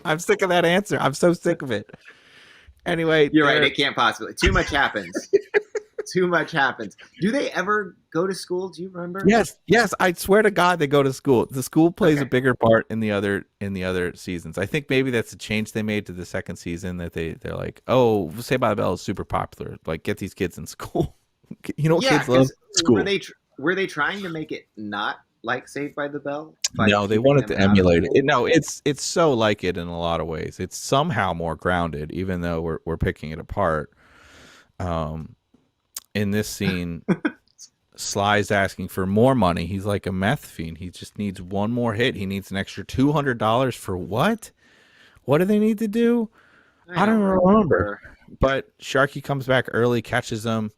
I'm sick of that answer. I'm so sick of it. Anyway, you're right. It can't possibly. Too much happens. Too much happens. Do they ever go to school? Do you remember? Yes. I swear to God, they go to school. The school plays a bigger part in the other seasons. I think maybe that's a change they made to the second season that they're like, oh, Saved by the Bell is super popular. Like, get these kids in school. Kids love school. Were they trying to make it not like Saved by the Bell? No, they wanted to emulate it. No, it's so like it in a lot of ways. It's somehow more grounded, even though we're picking it apart. In this scene, Sly's asking for more money. He's like a meth fiend. He just needs one more hit. He needs an extra $200 for what? What do they need to do? I don't remember. But Sharky comes back early, catches them.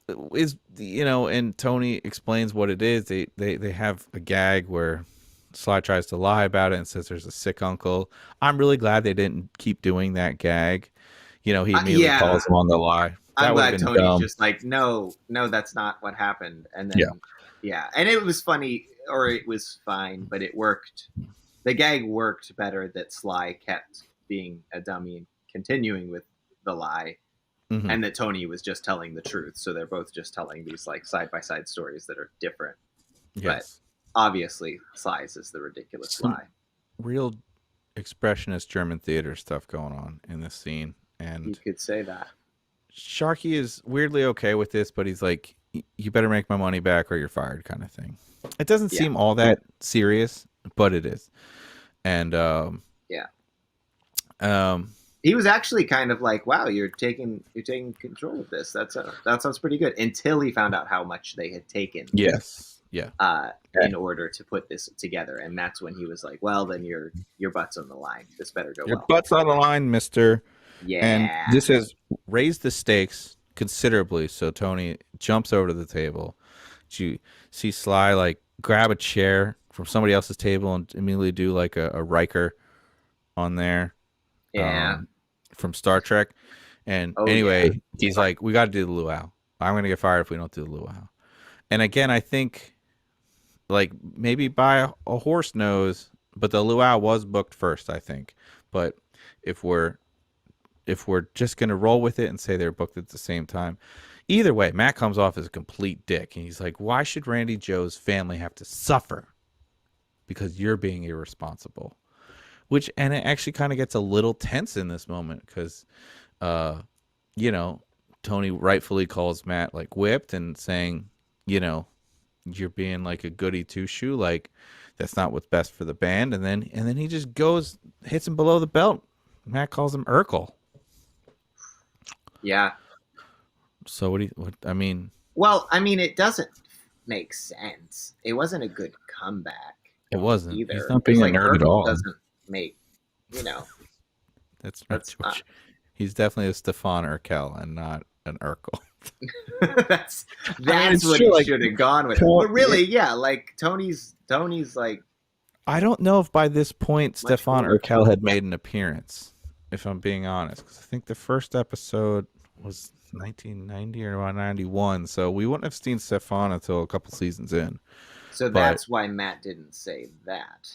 And Tony explains what it is. They have a gag where Sly tries to lie about it and says there's a sick uncle. I'm really glad they didn't keep doing that gag. He immediately calls him on the lie. I'm That would have glad been Tony's dumb. just like, no, that's not what happened. And then, and it was funny, or it was fine, but it worked. The gag worked better that Sly kept being a dummy and continuing with the lie, and that Tony was just telling the truth. So they're both just telling these like side by side stories that are different. Yes. But obviously, Sly's is the ridiculous lie. Real expressionist German theater stuff going on in this scene, and you could say that. Sharky is weirdly okay with this, but he's like, "You better make my money back, or you're fired," kind of thing. It doesn't seem all that serious, but it is. And he was actually kind of like, "Wow, you're taking control of this. That sounds pretty good." Until he found out how much they had taken. Yes. Yeah. In order to put this together, and that's when he was like, "Well, then your butt's on the line. This better go well." Your butt's on the line, Mister. Yeah. And this has raised the stakes considerably. So Tony jumps over to the table. You see Sly like grab a chair from somebody else's table and immediately do like a Riker on there. Yeah. From Star Trek. And he's like, we got to do the luau. I'm going to get fired if we don't do the luau. And again, I think like maybe by a horse nose, but the luau was booked first, I think. But if we're just going to roll with it and say they're booked at the same time, either way, Matt comes off as a complete dick. And he's like, why should Randi Jo's family have to suffer? Because you're being irresponsible. And it actually kind of gets a little tense in this moment because, Tony rightfully calls Matt like whipped and saying, you're being like a goody two-shoe, like that's not what's best for the band. And then he just hits him below the belt. Matt calls him Urkel. Yeah. So Well, it doesn't make sense. It wasn't a good comeback. It wasn't either. He's not being a nerd at all. Doesn't make, That's not. He's definitely a Stefan Urkel and not an Urkel. that's what he should have gone with. But really, like Tony's like. I don't know if by this point Stefan Urkel had made an appearance, if I'm being honest, because I think the first episode was 1990 or 91, so we wouldn't have seen Stefan until a couple seasons in. So that's why Matt didn't say that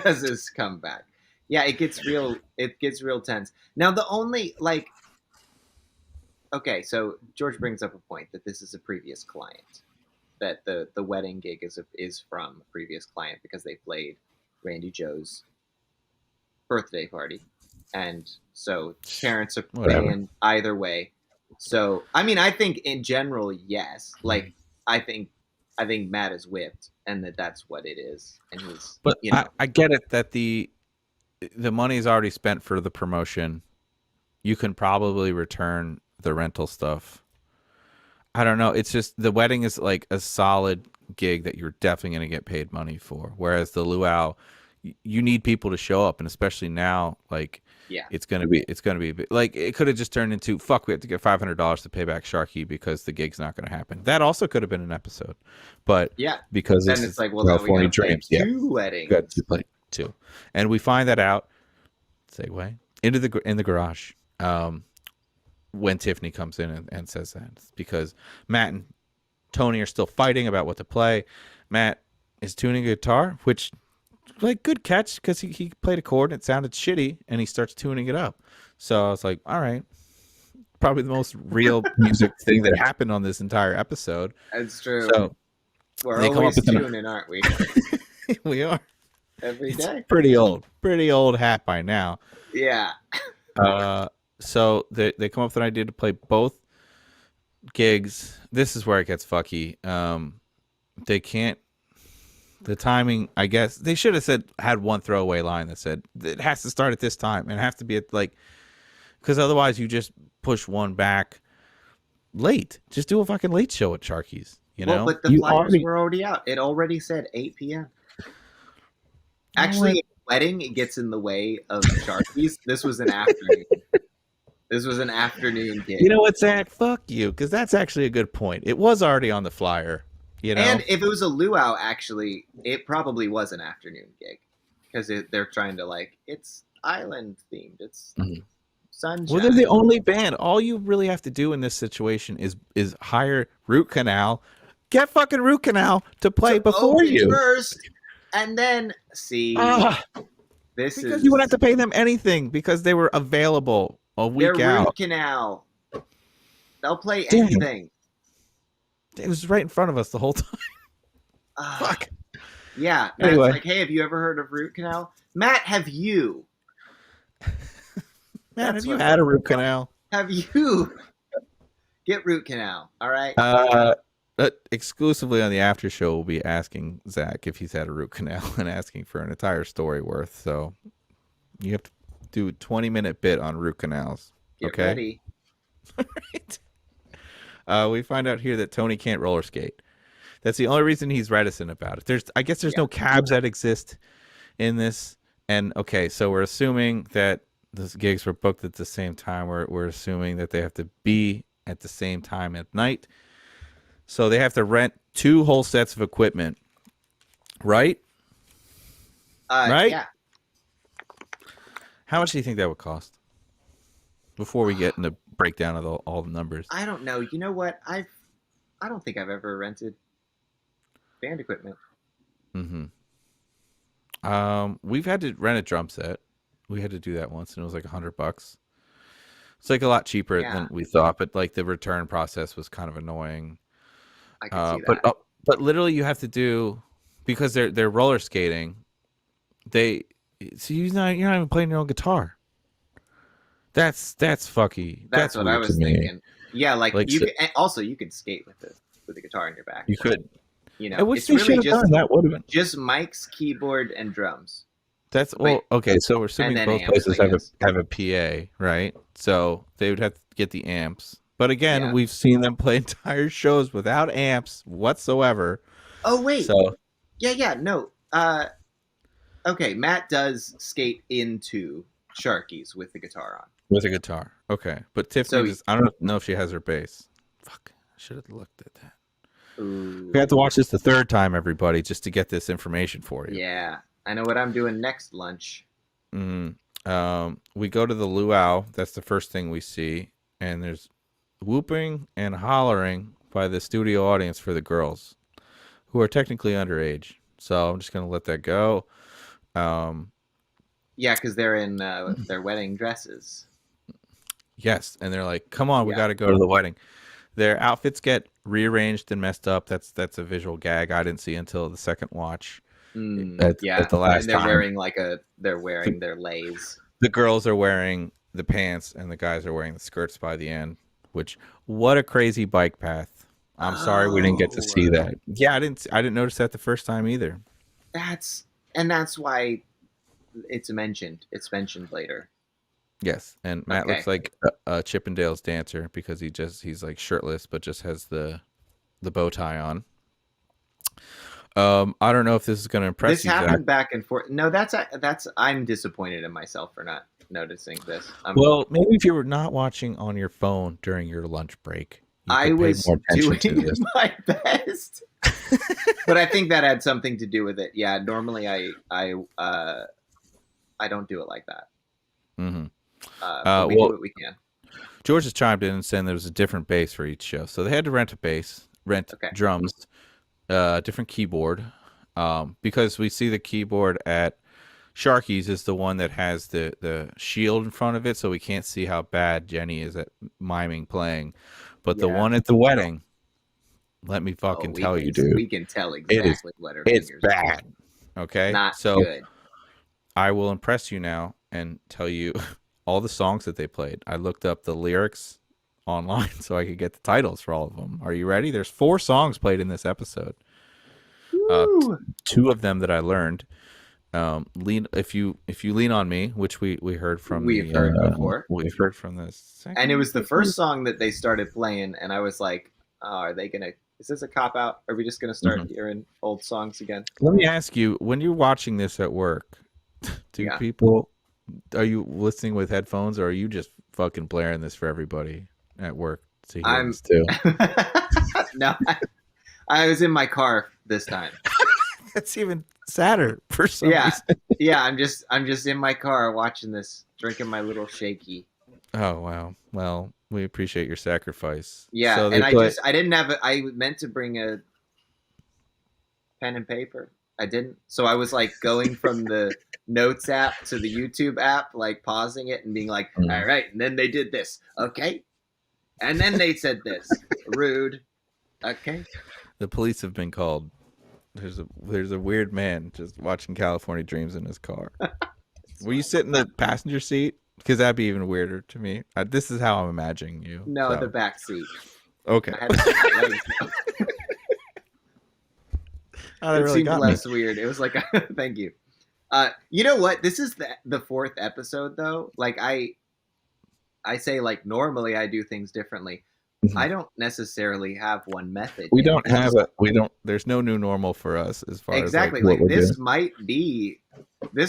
as his comeback. Yeah, it gets real tense. Now the only okay, so George brings up a point that this is a previous client, that the wedding gig is from a previous client because they played Randi Jo's birthday party, and so parents are paying either way. So I think in general, yes. Like I think Matt is whipped, and that's what it is. And he's, but I get it that the money is already spent for the promotion. You can probably return the rental stuff. I don't know. It's just the wedding is like a solid gig that you're definitely going to get paid money for. Whereas the luau, you need people to show up, and especially now, like it's gonna be like it could have just turned into we have to get $500 to pay back Sharky because the gig's not going to happen. That also could have been an episode, but because then it's like, well, California Dreams, two weddings, got to play two, and we find that out. Segue in the garage. When Tiffany comes in and says that, it's because Matt and Tony are still fighting about what to play. Matt is tuning a guitar, which like good catch because he played a chord and it sounded shitty, and he starts tuning it up. So I was like, all right, probably the most real music thing that happened on this entire episode. That's true. So we're always tuning, aren't we? We are every day. Pretty old hat by now. Yeah. So they come up with an idea to play both gigs. This is where it gets fucky. They can't. The timing, I guess they should have had one throwaway line that said it has to start at this time and it has to be at because otherwise you just push one back late. Just do a fucking late show at Sharkeys. But the flyers were already out. It already said 8 p.m. Actually, wedding, it gets in the way of Sharkeys. This was an afternoon. This was an afternoon gig. You know what, Zach? Fuck you, because that's actually a good point. It was already on the flyer, You know, And if it was a luau, actually, it probably was an afternoon gig because they're trying to it's island themed. It's sunshine. well, they're the only band. All you really have to do in this situation is hire Root Canal, get fucking Root Canal to play before open you first, and then see. This because is you wouldn't have to pay them anything because they were available a week their out. Root Canal. They'll play Damn. anything. It was right in front of us the whole time. Fuck. Yeah. Anyway. Matt's hey, have you ever heard of Root Canal? Matt, have you? Matt, have you had a Root Canal? Have you? Get Root Canal, all right? Exclusively on the after show, we'll be asking Zach if he's had a Root Canal and asking for an entire story worth. So you have to do a 20-minute bit on Root Canals. Get okay? ready. Right. We find out here that Tony can't roller skate. That's the only reason he's reticent about it. I guess there's no cabs that exist in this. And okay, so we're assuming that those gigs were booked at the same time. We're assuming that they have to be at the same time at night. So they have to rent 2 whole sets of equipment, right? Right? Yeah. How much do you think that would cost? Before we get into breakdown of all the numbers. I don't know. You know what? I don't think I've ever rented band equipment. Mm-hmm. We've had to rent a drum set. We had to do that once, and it was like $100. It's like a lot cheaper than we thought, but like the return process was kind of annoying. I can see that. But literally, you have to do because they're roller skating. You're not even playing your own guitar. That's fucky. That's what I was thinking. Yeah, you could skate with the guitar on your back. You could. You know, I wish it's they really should have done that. Would have been just mics, keyboard, and drums. That's okay. So we're assuming both amps, places have a PA, right? So they would have to get the amps. But again, we've seen them play entire shows without amps whatsoever. Oh wait. So no. Okay, Matt does skate into Sharkeys with the guitar on. With a guitar, okay. But Tiffany, I don't know if she has her bass. Fuck, I should have looked at that. Ooh. We have to watch this the 3rd time, everybody, just to get this information for you. Yeah, I know what I'm doing next lunch. Mm-hmm. We go to the luau. That's the first thing we see, and there's whooping and hollering by the studio audience for the girls, who are technically underage. So I'm just gonna let that go. Yeah, because they're in their wedding dresses. Yes, and they're like, "Come on, we got to go to the wedding." Their outfits get rearranged and messed up. That's a visual gag I didn't see until the second watch. At the last and they're time. wearing their lays. The girls are wearing the pants, and the guys are wearing the skirts by the end. What a crazy bike path! I'm sorry we didn't get to see that. Yeah, I didn't notice that the first time either. That's why it's mentioned. It's mentioned later. Yes, and Matt looks like a Chippendales dancer because he's like shirtless but just has the bow tie on. I don't know if this is going to impress you. This happened back and forth. No, that's I'm disappointed in myself for not noticing this. Well, maybe if you were not watching on your phone during your lunch break, I was doing my best. But I think that had something to do with it. Yeah, normally I don't do it like that. Mm-hmm. But we do what we can. George has chimed in and saying there was a different bass for each show, so they had to rent a bass, drums, different keyboard, because we see the keyboard at Sharkeys is the one that has the shield in front of it, so we can't see how bad Jenny is at miming playing. But the one at the wedding, let me fucking tell you, dude. We can tell exactly what her it's fingers bad. are. Okay? Not so good. I will impress you now and tell you all the songs that they played. I looked up the lyrics online so I could get the titles for all of them. Are you ready? There's 4 songs played in this episode. 2 of them that I learned. If you lean on me, which we heard from heard before. We've heard from this, and it was the first song that they started playing, and I was like, "Oh, are they gonna? Is this a cop out? Are we just gonna start hearing old songs again?" Let me ask you: when you're watching this at work, are you listening with headphones, or are you just fucking blaring this for everybody at work to hear this too? No, I was in my car this time. That's even sadder for some Yeah. reason. Yeah, I'm just in my car watching this, drinking my little shaky. Oh wow. Well, we appreciate your sacrifice. Yeah, So and but I didn't have I meant to bring a pen and paper. I didn't. So I was like going from the notes app to the YouTube app, like pausing it and being like, all right, and then they did this. Okay. And then they said this. Rude. Okay. the police have been called. There's a weird man just watching California Dreams in his car. Will you sit in the passenger seat? Because that'd be even weirder to me. This is how I'm imagining you. No, so. the back seat. Okay. I had to take my legs out. Oh, It really seemed got less me. weird. It was like, thank you. You know what? This is the fourth episode though. Like I say, like normally I do things differently. I don't necessarily have one method. We yet. don't have a. We don't. There's no new normal for us as far Exactly. as like, Like what we're this doing.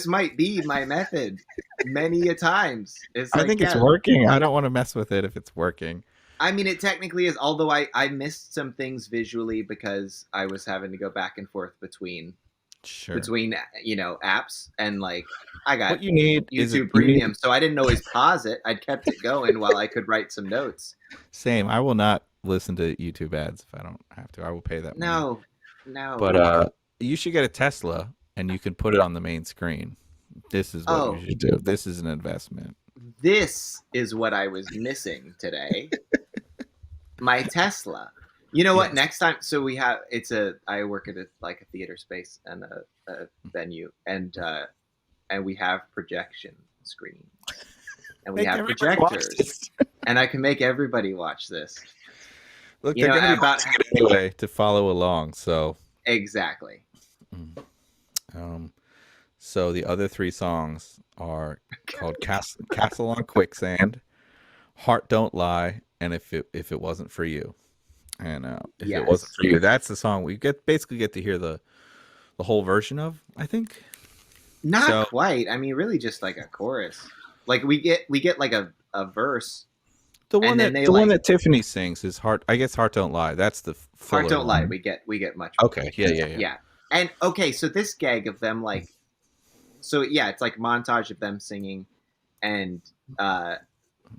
might be my method many a times. It's I like, think it's yeah. working. I don't want to mess with it if it's working. I mean, it technically is. Although I missed some things visually because I was having to go back and forth between Sure. apps, and like I got What you need is YouTube Premium, so I didn't always pause it. I'd kept it going while I could write some notes. Same. I will not listen to YouTube ads if I don't have to. I will pay that money. No. But you should get a Tesla and you can put it on the main screen. This is what you should do. This is an investment. This is what I was missing today. My Tesla. You know what? Yes. Next time, so I work at a theater space and a venue, and we have projection screens, and we have projectors, and I can make everybody watch this. Look, they're going to be watching it anyway to follow along. So exactly. So the other three songs are called Castle on Quicksand, Heart Don't Lie, and If It Wasn't For You. And if it wasn't for you, that's the song we basically get to hear the whole version of, I think. Not quite. I mean, really just like a chorus. Like we get like a verse. The one that Tiffany sings is Heart. I guess Heart Don't Lie. That's the Heart Don't Lie. one. We get much. Okay. Yeah. And okay, so this gag of them it's like montage of them singing and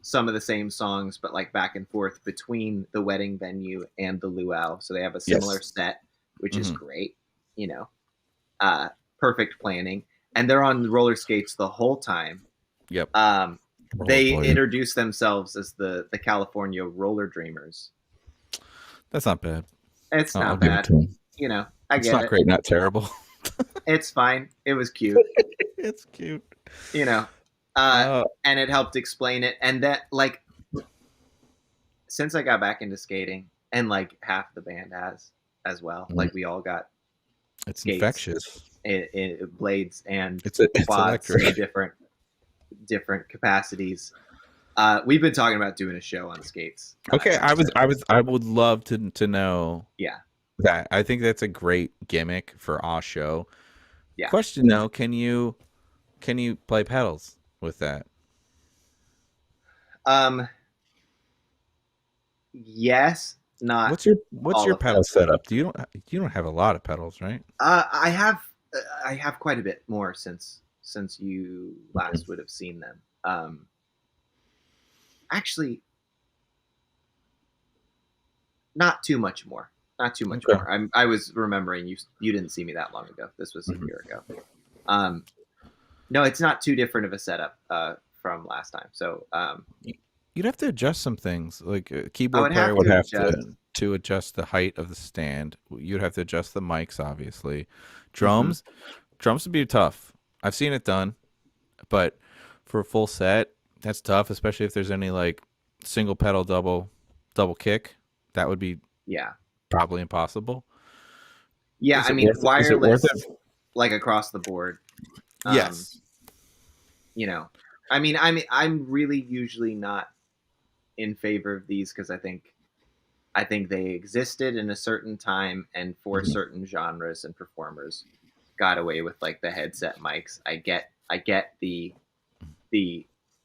some of the same songs, but like back and forth between the wedding venue and the luau. So they have a similar set, which is great. Perfect planning. And they're on roller skates the whole time. Yep. They introduce themselves as the California Roller Dreamers. That's not bad. It's not bad. I get it. It's not great, not terrible. It's fine. It was cute. It's cute. And it helped explain it. And that, like, since I got back into skating, and like half the band has as well, like we all got it's skates, infectious. Blades and It's quads electric. in different capacities. We've been talking about doing a show on skates. Okay, I would love to know. Yeah. That I think that's a great gimmick for our show. Yeah. Question though, can you play pedals with that? Yes, not. What's your pedal setup? You don't have a lot of pedals, right? I have quite a bit more since you last would have seen them. Actually, not too much more. Not too much more. I was remembering you didn't see me that long ago. This was a year ago. No, it's not too different of a setup from last time. So you'd have to adjust some things. Like a keyboard player would have to adjust the height of the stand. You'd have to adjust the mics, obviously. Drums would be tough. I've seen it done, but for a full set, that's tough, especially if there's any like single pedal double kick. That would be probably impossible. Yeah, I mean wireless, like across the board. Yes. I mean, I'm really usually not in favor of these because I think they existed in a certain time and for certain genres and performers got away with like the headset mics. I get the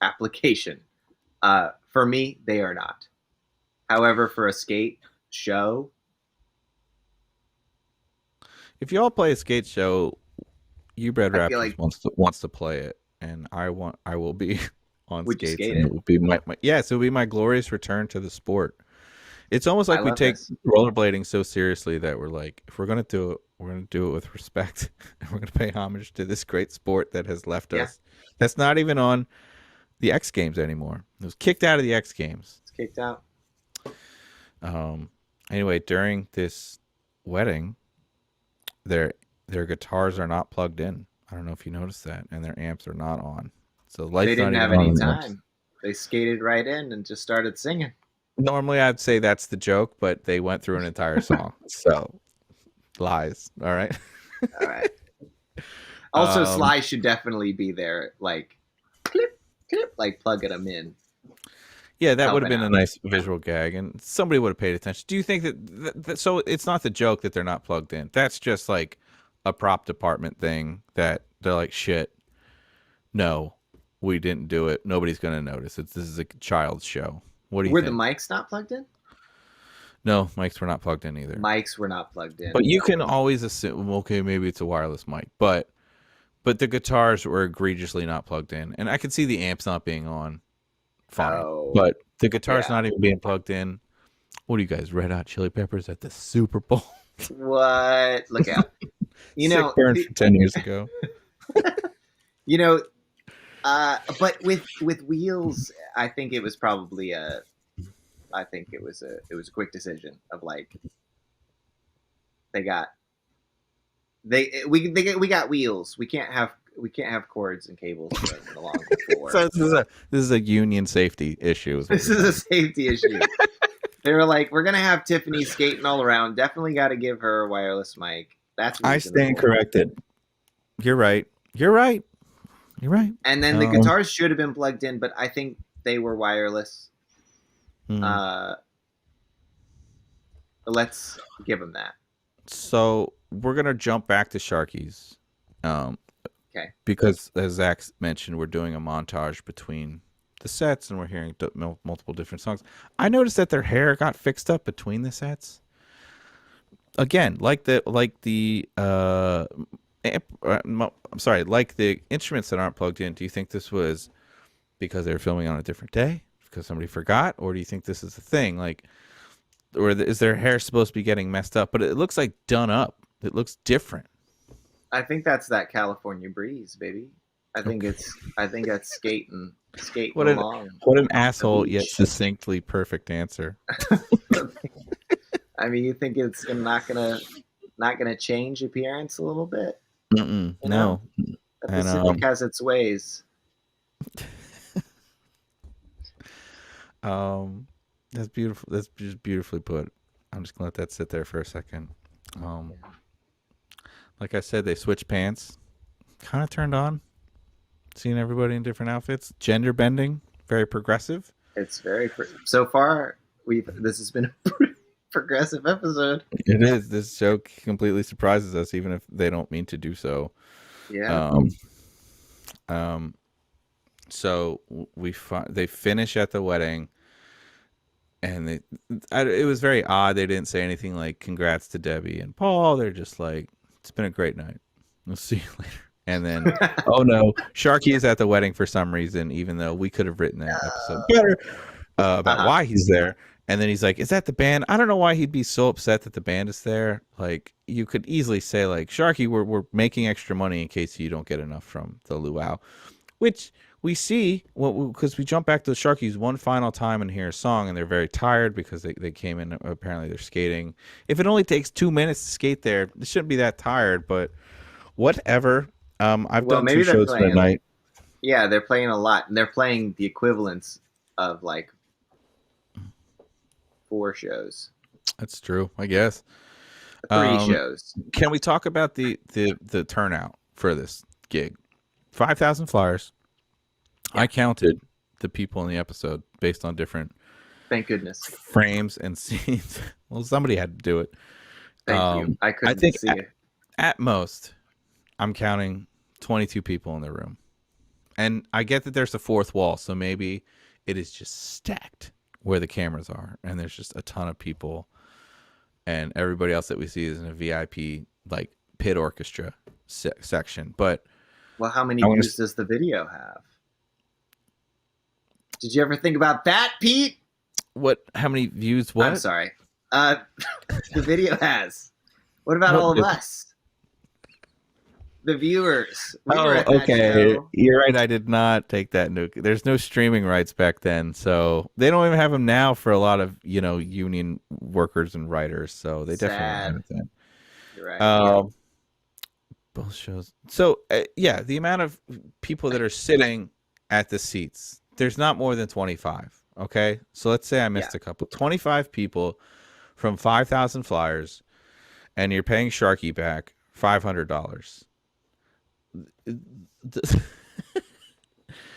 application. For me, they are not. However, for a skate show, If y'all play a skate show, You Bred I feel Raptors like wants to play it, and I will be on would you skates, skate and it? it will be yes, it will be my glorious return to the sport. It's almost I like we love take this. rollerblading so seriously that we're like, if we're gonna do it, we're gonna do it with respect, and we're gonna pay homage to this great sport that has left Yeah, us. That's not even on the X Games anymore. It was kicked out of the X Games. it's kicked out. Um. Anyway, during this wedding, their guitars are not plugged in. I don't know if you noticed that, and their amps are not on. So the They lights not didn't even have on any in the amps. time. They skated right in and just started singing. Normally, I'd say that's the joke, but they went through an entire song. So lies. All right. All right. Also, Um, Sly should definitely be there, like clip, clip, like plugging them in. yeah, that would have Helping been a out. nice visual gag, and somebody would have paid attention. Do you think that so it's not the joke that they're not plugged in? That's just like a prop department thing that they're like, shit, no, we didn't do it. Nobody's gonna notice. This is a child's show. What do you Were the think? mics not plugged in? No, mics were not plugged in either. Mics were not plugged in. But you can always assume, okay, maybe it's a wireless mic, but the guitars were egregiously not plugged in, and I could see the amps not being on. Fine, Oh, but the guitar's yeah. not even being plugged in. What are you guys, Red Hot Chili Peppers at the Super Bowl? What? Look out! You Sick know, burn from 10 years ago. you know. But with wheels, I think it was probably a. I think it was a quick decision of like. We got wheels. We can't have cords and cables running along the floor. So this is a union safety issue. This is a safety issue. They were like, we're gonna have Tiffany skating all around. Definitely got to give her a wireless mic. That's I reasonable. stand corrected. You're right. You're right. You're right. And then the guitars should have been plugged in, but I think they were wireless. Let's give them that. So we're gonna jump back to Sharkeys. Okay. Because as Zach mentioned, we're doing a montage between the sets, and we're hearing multiple different songs. I noticed that their hair got fixed up between the sets. Again, like the instruments that aren't plugged in. Do you think this was because they were filming on a different day, because somebody forgot, or do you think this is a thing? Like, or is their hair supposed to be getting messed up? But it looks like done up. It looks different. I think that's that California breeze, baby. I think that's skating along. What an asshole yet succinctly perfect answer. I mean, you think it's not gonna change appearance a little bit? No. The Pacific has its ways. That's beautiful. That's just beautifully put. I'm just gonna let that sit there for a second. Like I said, they switched pants. Kind of turned on. Seeing everybody in different outfits. Gender bending. Very progressive. It's very so far. This has been a pretty progressive episode. It is. This show completely surprises us, even if they don't mean to do so. Yeah. So they finish at the wedding, and it was very odd. They didn't say anything like "Congrats to Debbie and Paul." They're just like, "It's been a great night. We'll see you later." And then, oh no, Sharky is at the wedding for some reason, even though we could have written that episode better about why he's there. And then he's like, "Is that the band?" I don't know why he'd be so upset that the band is there. Like, you could easily say, like, "Sharky, we're making extra money in case you don't get enough from the luau," which we see because we jump back to the Sharkeys one final time and hear a song, and they're very tired because they came in. Apparently, they're skating. If it only takes 2 minutes to skate there, it shouldn't be that tired. But whatever. I've done 2 shows for a night. Yeah, they're playing a lot. They're playing the equivalents of like 4 shows. That's true, I guess. 3 shows. Can we talk about the turnout for this gig? 5,000 flyers. Yeah. I counted the people in the episode based on different, thank goodness, frames and scenes. Well, somebody had to do it. Thank you. I couldn't see it. At most, I'm counting 22 people in the room. And I get that there's a fourth wall, so maybe it is just stacked where the cameras are, and there's just a ton of people, and everybody else that we see is in a VIP like pit orchestra section. But well, how many views does the video have? Did you ever think about that, Pete? What? How many views? What? I'm sorry. The video has. What about all of us? The viewers. Okay. You're right. I did not take that into. There's no streaming rights back then, so they don't even have them now for a lot of union workers and writers. So they definitely don't have it then. You're right. Both shows. So yeah, the amount of people that are sitting at the seats. There's not more than 25. Okay, so let's say I missed a couple. 25 people from 5,000 flyers, and you're paying Sharkey back $500.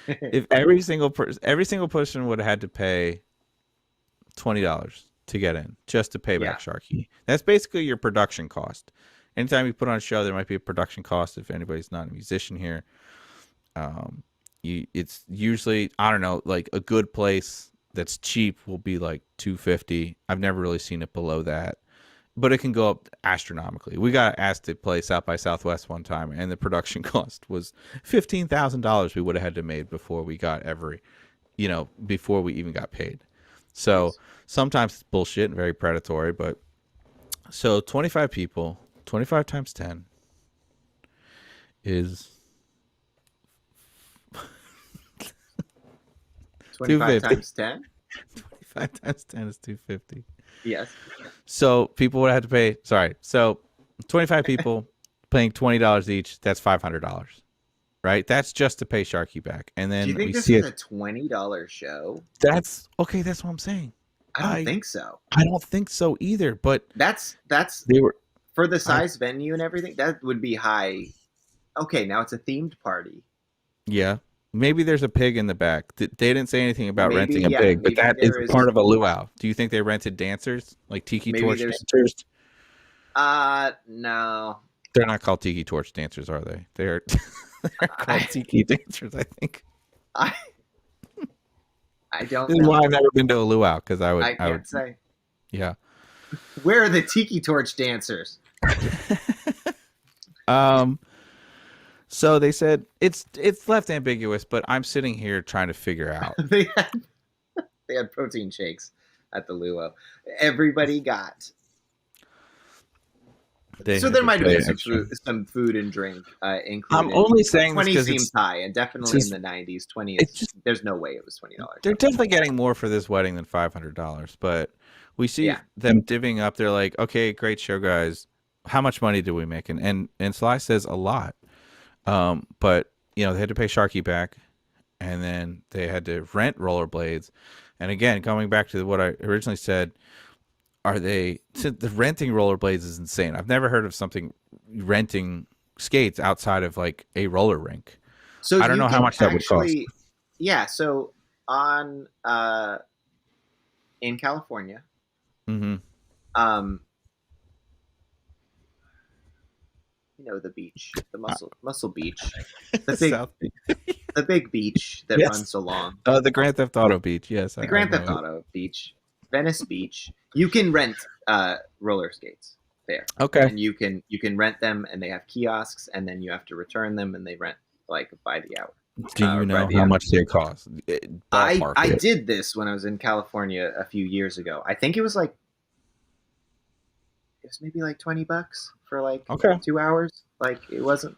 If every single person would have had to pay $20 to get in, just to pay back Sharkey, that's basically your production cost. Anytime you put on a show, there might be a production cost. If anybody's not a musician here, it's usually, I don't know, like a good place that's cheap will be like $250. I've never really seen it below that, but it can go up astronomically. We got asked to play South by Southwest one time, and the production cost was $15,000 we would have had to make before we got before we even got paid. So sometimes it's bullshit and very predatory, but so 25 people, 25 times 10 is 25 times 10? 25 times 10 is 250. Yes. So people would have to pay. Sorry. So 25 people paying $20 each. That's $500, right? That's just to pay Sharkey back. And then do you think this is a $20 show? That's okay. That's what I'm saying. I don't think so. I don't think so either. But that's they were for the size venue and everything. That would be high. Okay, now it's a themed party. Yeah. Maybe there's a pig in the back. They didn't say anything about renting a pig, but that is part of a luau. Do you think they rented dancers, like tiki torch dancers? No. They're not called tiki torch dancers, are they? They're called tiki dancers, I think. I don't know. This is why I've never been to a luau, because I can't say. Yeah. Where are the tiki torch dancers? So they said it's left ambiguous, but I'm sitting here trying to figure out. They had protein shakes at the luau. Everybody got. So there might have been some food and drink included. I'm only saying 20 seems high, and definitely in the 90s, 20 is there's no way it was $20. They're definitely getting more for this wedding than $500, but we see them divvying up. They're like, okay, great show, guys. How much money did we make? And Sly says a lot. But they had to pay Sharkey back, and then they had to rent rollerblades. And again, coming back to what I originally said, the renting rollerblades is insane. I've never heard of something renting skates outside of like a roller rink. So I don't know how much that would cost. Yeah. So in California, the beach, the Muscle Beach, the big beach that runs so long. The Grand Theft Auto Beach, yes. The Grand Theft Auto Beach, Venice Beach. You can rent roller skates there. Okay. And you can rent them, and they have kiosks, and then you have to return them, and they rent like by the hour. Do you know how much they cost? I did this when I was in California a few years ago. I think it was maybe like $20 for like 2 hours. Like it wasn't,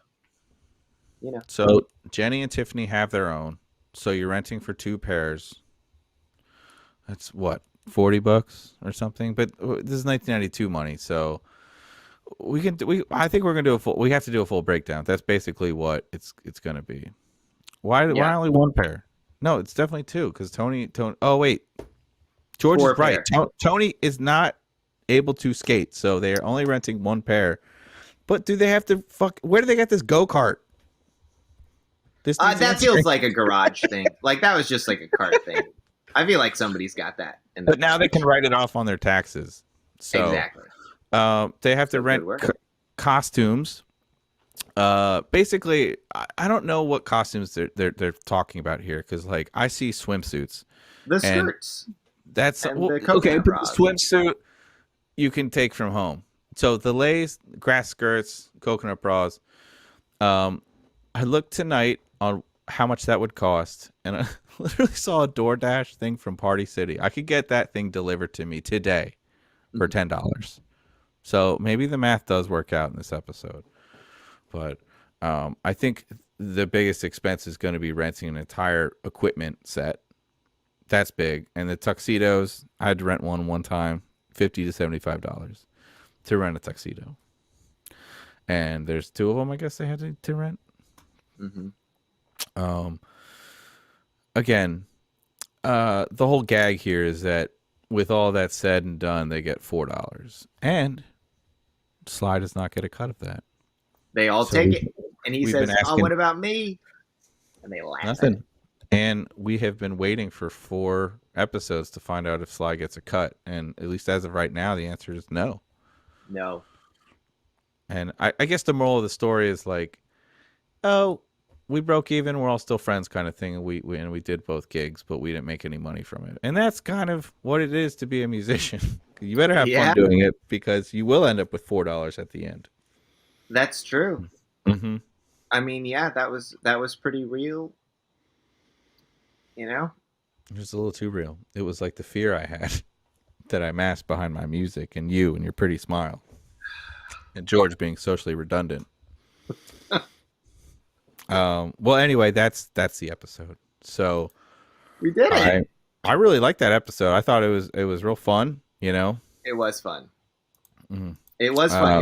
So Jenny and Tiffany have their own. So you're renting for 2 pairs. That's what, $40 or something. But this is 1992 money, so I think we're gonna do we have to do a full breakdown. That's basically what it's gonna be. Why only 1 pair? No, it's definitely 2 because Tony. Oh wait, George is right. Tony is not able to skate, so they are only renting 1 pair. But do they have to where do they get this go-kart? That feels like a garage thing. Like that was just like a cart thing. I feel like somebody's got that. But now they can write it off on their taxes. So, exactly. They have to rent costumes. Basically, I don't know what costumes they're talking about here because like I see swimsuits. The skirts. That's okay. But the swimsuit you can take from home. So the lays, grass skirts, coconut bras. I looked tonight on how much that would cost, and I literally saw a DoorDash thing from Party City. I could get that thing delivered to me today for $10. So maybe the math does work out in this episode. But I think the biggest expense is going to be renting an entire equipment set. That's big. And the tuxedos, I had to rent one time, $50 to $75 to rent a tuxedo. And there's two of them, I guess they had to rent. Again, the whole gag here is that with all that said and done, they get $4. And Sly does not get a cut of that. They all take it. And he says, oh, what about me? And they laugh. Nothing. And we have been waiting for 4 episodes to find out if Sly gets a cut. And at least as of right now, the answer is no. No. And I guess the moral of the story is like, oh, we broke even. We're all still friends kind of thing. And we did both gigs, but we didn't make any money from it. And that's kind of what it is to be a musician. You better have fun doing it because you will end up with $4 at the end. That's true. Mm-hmm. I mean, yeah, that was pretty real. You know? It was a little too real. It was like the fear I had that I masked behind my music and you and your pretty smile. And George being socially redundant. Well, anyway, that's the episode. So we did it. I really liked that episode. I thought it was real fun. You know, it was fun. Mm-hmm. It was fun.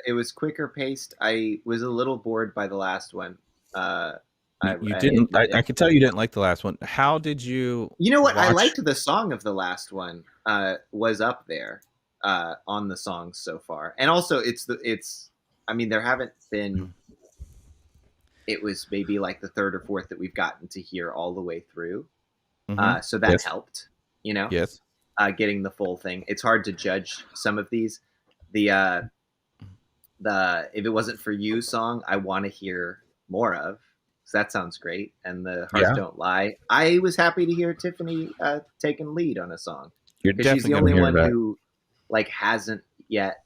It was quicker paced. I was a little bored by the last one. I could tell you didn't like the last one. How did you? You know what? I liked the song of the last one. Was up there on the songs so far, and also it's. I mean, there haven't been. It was maybe like the third or fourth that we've gotten to hear all the way through. So that helped. You know. Yes. Getting the full thing. It's hard to judge some of these. The If It Wasn't For You song, I want to hear more of. So that sounds great. And the Hearts Don't Lie. I was happy to hear Tiffany taking lead on a song. You're definitely she's the only one who like hasn't yet,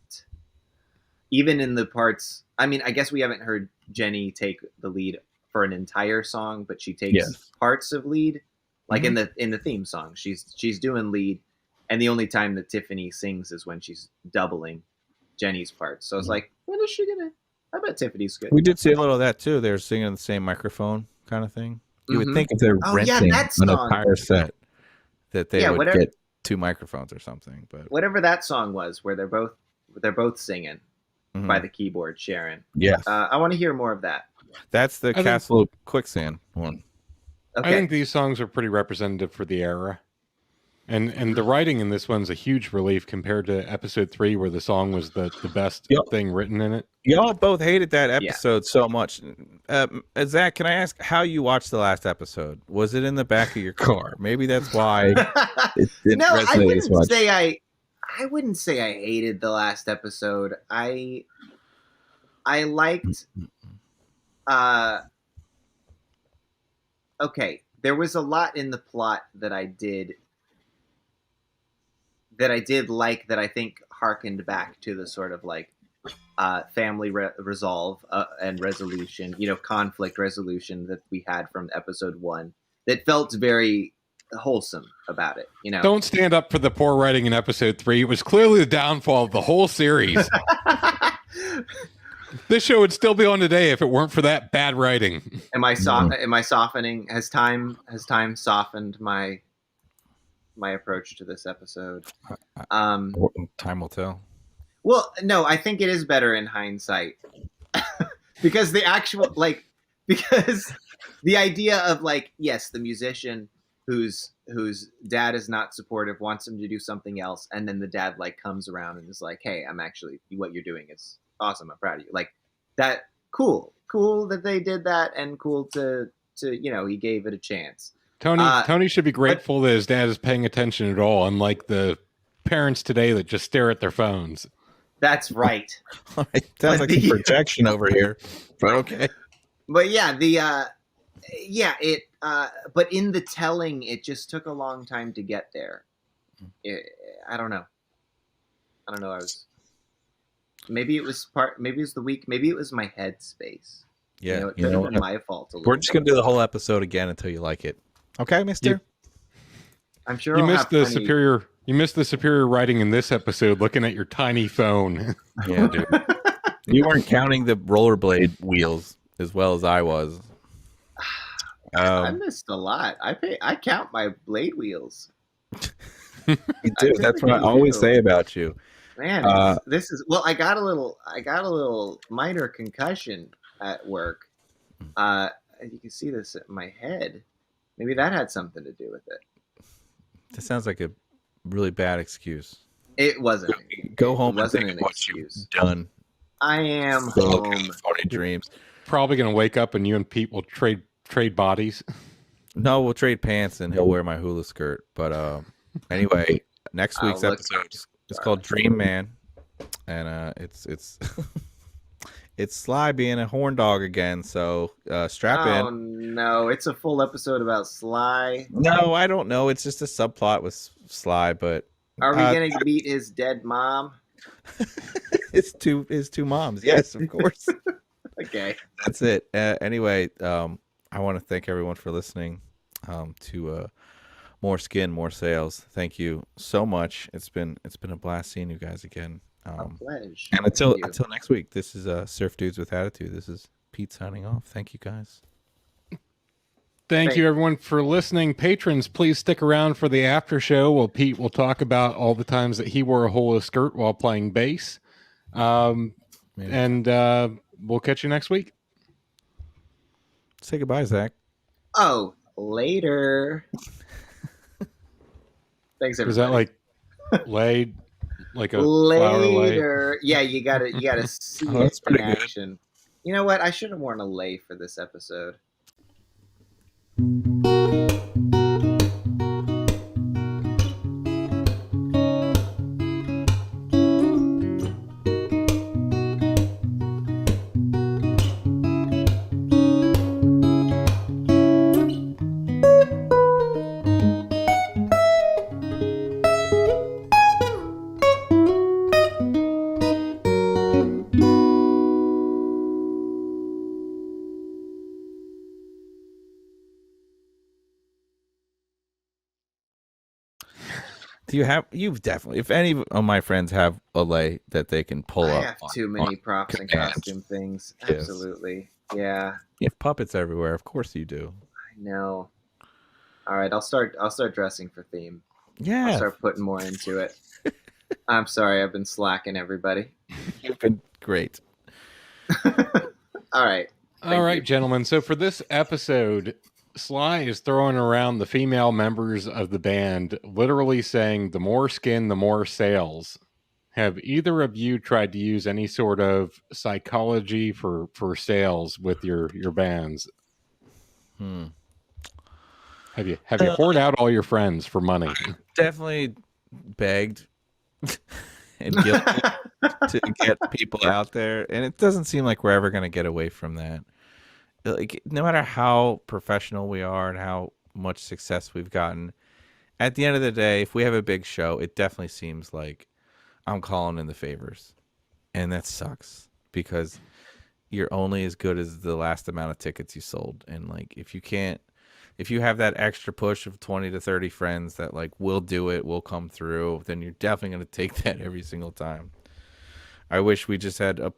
even in the parts. I mean, I guess we haven't heard Jenny take the lead for an entire song, but she takes parts of lead. Like in the theme song, she's doing lead, and the only time that Tiffany sings is when she's doubling Jenny's parts. So I was like, when is she gonna? I bet Tiffany's good. We did see a little of that too. They were singing the same microphone kind of thing. You would think if they're renting an entire set that they would get 2 microphones or something. But whatever that song was, where they're both singing by the keyboard, Sharon. Yes, I want to hear more of that. That's the Castle Quicksand one. Okay. I think these songs are pretty representative for the era. And the writing in this one's a huge relief compared to episode 3, where the song was the best thing written in it. Y'all both hated that episode so much. Zach, can I ask how you watched the last episode? Was it in the back of your car? Maybe that's why it didn't resonate as much. I wouldn't say I hated the last episode. I liked. Okay, there was a lot in the plot that I did like, that I think harkened back to the sort of like family resolve and resolution, conflict resolution that we had from episode 1 that felt very wholesome about it. Don't stand up for the poor writing in episode 3. It was clearly the downfall of the whole series. This show would still be on today if it weren't for that bad writing. Am I softening? Has time softened my approach to this episode? Time will tell. Well, no, I think it is better in hindsight. Because the idea of like, yes, the musician whose dad is not supportive wants him to do something else, and then the dad like comes around and is like, hey, I'm actually, what you're doing is awesome, I'm proud of you. Like that, cool that they did that, and cool to he gave it a chance. Tony should be grateful that his dad is paying attention at all, unlike the parents today that just stare at their phones. That's right. All right. Sounds like a projection over here, but okay. But but in the telling, it just took a long time to get there. I don't know. Maybe it was part. Maybe it was the week. Maybe it was my headspace. Yeah, it could have been my fault. We're just gonna do the whole episode again until you like it. Okay, Mister. I'm sure you I'll missed have the superior. You missed the superior writing in this episode. Looking at your tiny phone. Yeah, dude. You weren't counting the rollerblade wheels as well as I was. I missed a lot. I count my blade wheels. You do. That's what I always say about you. Man, this is well. I got a little minor concussion at work. You can see this at my head. Maybe that had something to do with it. That sounds like a really bad excuse. It wasn't. Go home and think of what you've done. I am home. Funny dreams. Probably gonna wake up and you and Pete will trade bodies. No, we'll trade pants and he'll wear my hula skirt. But anyway, next week's episode is called Dream Man, and it's it's Sly being a horn dog again. So strap in. Oh no, it's a full episode about Sly. No, I don't know. It's just a subplot with Sly. But are we gonna meet his dead mom? his two moms. Yes, of course. Okay, that's it. Anyway, I want to thank everyone for listening to More Skin, More Sales. Thank you so much. It's been a blast seeing you guys again. A pleasure. And until next week, this is Surf Dudes with Attitude. This is Pete signing off. Thank you guys. Thank you everyone for listening. Patrons, please stick around for the after show. Well, Pete will talk about all the times that he wore a hula skirt while playing bass. And we'll catch you next week. Say goodbye, Zach. Oh, later. Thanks, everybody. Was that like laid? Like a later? Yeah, you gotta see it in action. Good. You know what? I should have worn a lei for this episode. You've definitely, if any of my friends have a lei that they can pull up. I have too many props and costume things. Yes. Absolutely. Yeah. You have puppets everywhere. Of course you do. I know. All right. I'll start dressing for theme. Yeah. I'll start putting more into it. I'm sorry. I've been slacking, everybody. You've been great. All right. All right, gentlemen. So for this episode, Sly is throwing around the female members of the band, literally saying, the more skin, the more sales. Have either of you tried to use any sort of psychology for sales with your bands? Have you hoard out all your friends for money? Definitely begged and guilty to get people out there. And it doesn't seem like we're ever going to get away from that. Like, no matter how professional we are and how much success we've gotten, at the end of the day, if we have a big show, it definitely seems like I'm calling in the favors. And that sucks because you're only as good as the last amount of tickets you sold. And like, if you have that extra push of 20 to 30 friends that like, we'll do it, we'll come through, then you're definitely going to take that every single time. I wish we just had a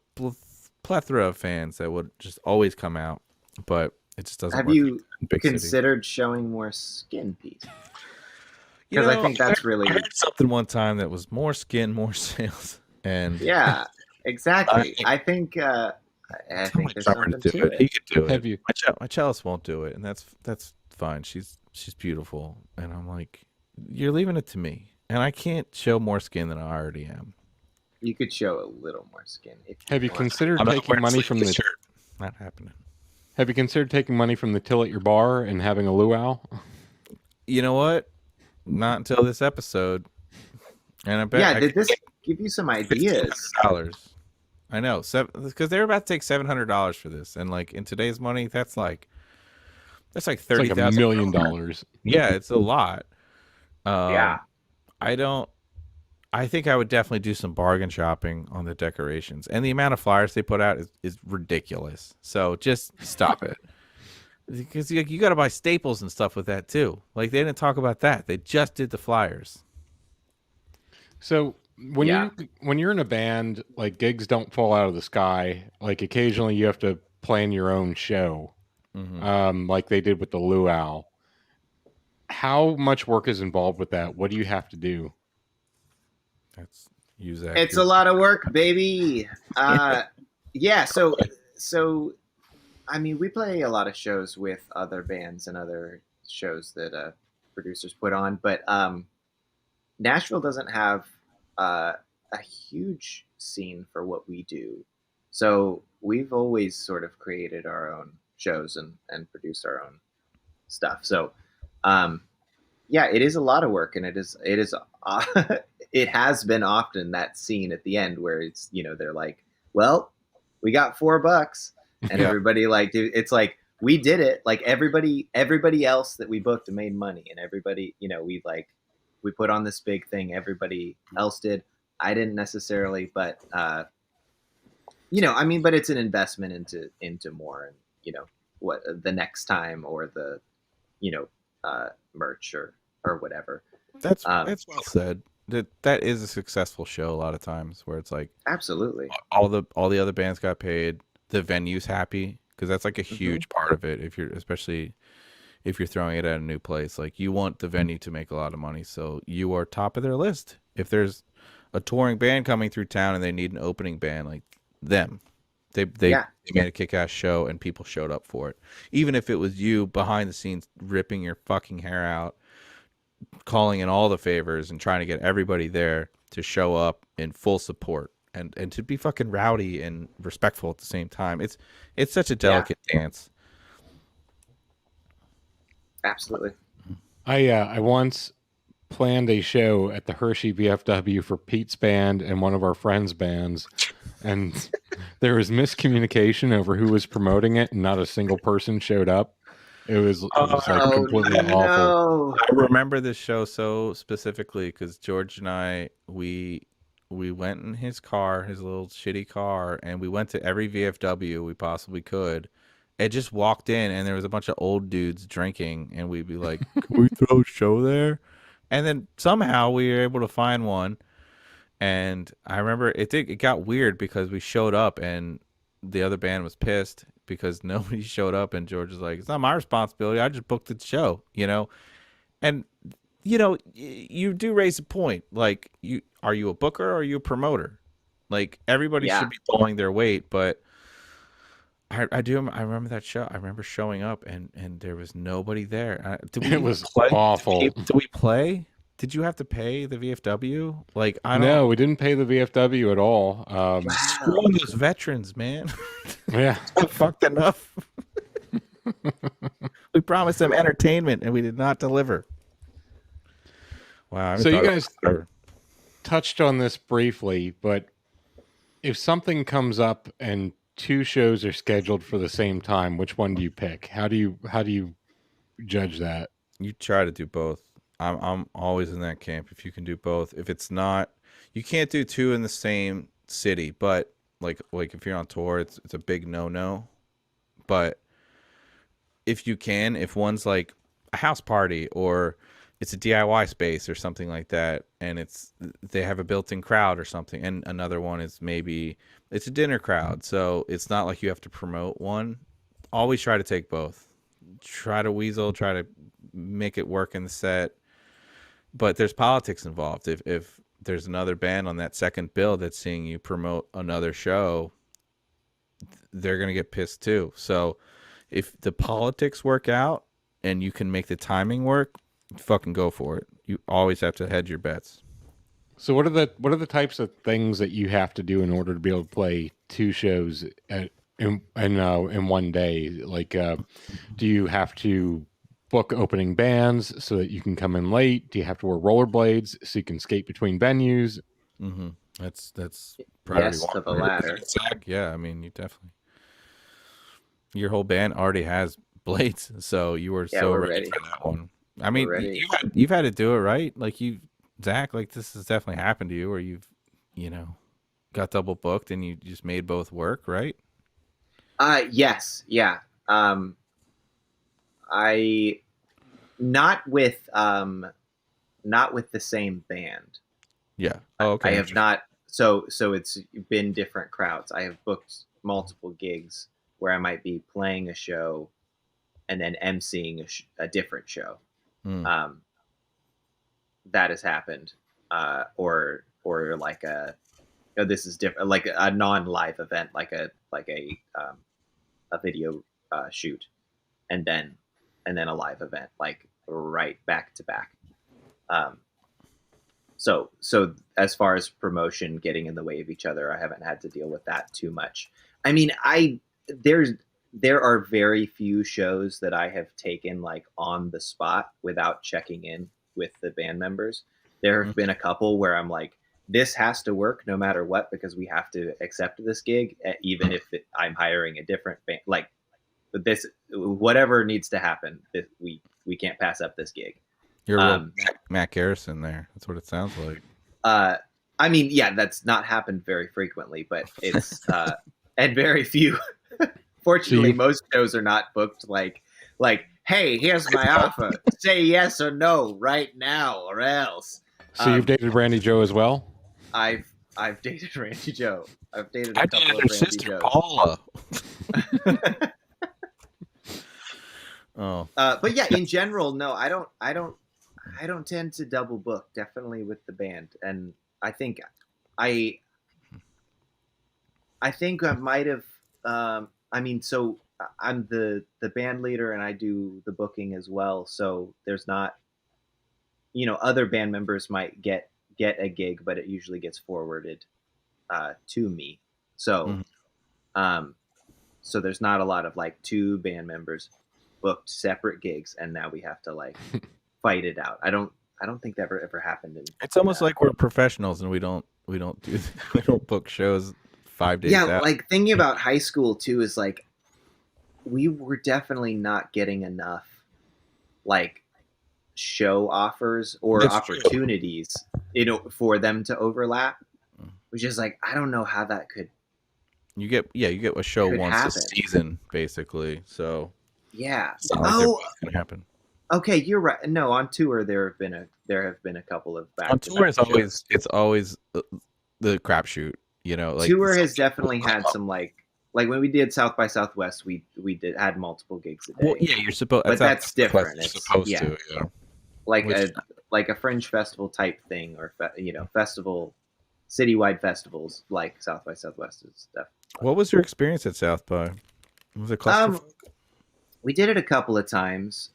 plethora of fans that would just always come out. But it just doesn't work. Have you considered showing more skin, Pete? Because I think that's really... I heard something one time that was more skin, more sales. And yeah, exactly. I think there's something to it. He could do it. Have you? My cellist won't do it, and that's fine. She's beautiful. And I'm like, you're leaving it to me. And I can't show more skin than I already am. You could show a little more skin. Have you considered taking money from the... shirt? Not happening. Have you considered taking money from the till at your bar and having a luau? You know what? Not until this episode. And I bet did this give you some ideas? $700. I know, because they're about to take $700 for this, and like in today's money, that's like $30,000. Like $1 million. Yeah, it's a lot. Yeah. I don't I think I would definitely do some bargain shopping on the decorations, and the amount of flyers they put out is ridiculous. So just stop it, because you got to buy staples and stuff with that too. Like they didn't talk about that; they just did the flyers. So Yeah. when you're in a band, like gigs don't fall out of the sky. Like occasionally you have to plan your own show, like they did with the luau. How much work is involved with that? What do you have to do? That's use that. It's a lot of work, baby. Yeah. So I mean, we play a lot of shows with other bands and other shows that producers put on, but Nashville doesn't have a huge scene for what we do. So we've always sort of created our own shows and produced our own stuff. So um, yeah, it is a lot of work, and it is it has been often that scene at the end where it's they're like, well, we got $4, and Yeah. everybody like it's like we did it. Like everybody else that we booked made money, and everybody we put on this big thing. Everybody else did. I didn't necessarily, but I mean, but it's an investment into more, and what the next time, or the merch, or whatever. That's Um, well said. That is a successful show a lot of times, where it's like absolutely. all the other bands got paid, the venue's happy, because that's like a huge part of it. Especially if you're throwing it at a new place, like you want the venue to make a lot of money, so you are top of their list. If there's a touring band coming through town and they need an opening band, like them, they made a kick-ass show and people showed up for it, even if it was you behind the scenes ripping your fucking hair out, calling in all the favors and trying to get everybody there to show up in full support, and to be fucking rowdy and respectful at the same time. It's such a delicate dance. Absolutely. I once planned a show at the Hershey VFW for Pete's band and one of our friends' bands, and there was miscommunication over who was promoting it, and not a single person showed up. It was like completely awful. I remember this show so specifically because George and I we went in his car, his little shitty car, and we went to every VFW we possibly could. It just walked in, and there was a bunch of old dudes drinking, and we'd be like, "Can we throw a show there?" And then somehow we were able to find one. And I remember it got weird because we showed up, and the other band was pissed because nobody showed up, and George was like, "It's not my responsibility. I just booked the show," And you do raise a point. Like, are you a booker or are you a promoter? Like, everybody should be pulling their weight, but I remember that show. I remember showing up, and there was nobody there. It was awful. Did we play? Did you have to pay the VFW? Like, I don't. No, we didn't pay the VFW at all. Screw those veterans, man. Yeah, fucked enough. We promised them entertainment, and we did not deliver. Wow. So you guys touched on this briefly, but if something comes up and two shows are scheduled for the same time, which one do you pick? How do you judge that? You try to do both. I'm always in that camp. If you can do both, if it's not, you can't do two in the same city. But like if you're on tour, it's a big no. But if you can, if one's like a house party or it's a DIY space or something like that, and they have a built-in crowd or something, and another one is maybe it's a dinner crowd, so it's not like you have to promote one. Always try to take both. Try to weasel, try to make it work in the set. But there's politics involved. If there's another band on that second bill that's seeing you promote another show, they're going to get pissed too. So if the politics work out and you can make the timing work, fucking go for it. You always have to hedge your bets. So what are the types of things that you have to do in order to be able to play two shows in one day? Like, do you have to book opening bands so that you can come in late? Do you have to wear rollerblades so you can skate between venues? Mm-hmm. That's priority yes one. to the latter. Yeah, I mean, you definitely. Your whole band already has blades, so you were so ready for that one. I mean, you've had to do it, right? Like Zach, like this has definitely happened to you, where you've, you know, got double booked and you just made both work, right? Yes, yeah. I not with not with the same band. Yeah. Oh, I okay. have not. So it's been different crowds. I have booked multiple gigs where I might be playing a show and then emceeing a different show. Mm. Um, that has happened, or like this is different, like a non-live event, like a video shoot, and then a live event, like right back to back. Um, so as far as promotion getting in the way of each other, I haven't had to deal with that too much. I mean, there's there are very few shows that I have taken like on the spot without checking in with the band members. There have been a couple where I'm like, this has to work no matter what because we have to accept this gig, even if I'm hiring a different band. Like this, whatever needs to happen, we can't pass up this gig. You're a real Matt Garrison there. That's what it sounds like. I mean, yeah, that's not happened very frequently, but it's and very few. Fortunately, most shows are not booked like, hey, here's my offer. Say yes or no right now, or else. So you've dated Randi Jo as well? I've dated Randi Jo. I've dated a couple of her Randi sister Jo's. Paula. Oh. But yeah, in general, no, I don't tend to double book. Definitely with the band, and I think I might have. I mean, so I'm the band leader, and I do the booking as well. So there's not, other band members might get a gig, but it usually gets forwarded to me. So, so there's not a lot of like two band members booked separate gigs, and now we have to like fight it out. I don't think that ever happened. It's almost like we're professionals and we don't we don't book shows 5 days out. Like thinking about high school too is like we were definitely not getting enough like show offers or That's opportunities, for them to overlap. Which is like, I don't know how that could. You get a show once happen. a season basically. So yeah. It's not like they're both gonna happen. Okay, you're right. No, on tour there have been a couple of back. On tour it's always the crapshoot. Like tour has definitely had some like when we did South by Southwest, we had multiple gigs a day. Well, yeah, you're supposed, but that's different. It's supposed to, yeah. Like a fringe festival type thing, or festival, citywide festivals like South by Southwest and stuff. What was your experience at South by? Was it clusterfuck? We did it a couple of times.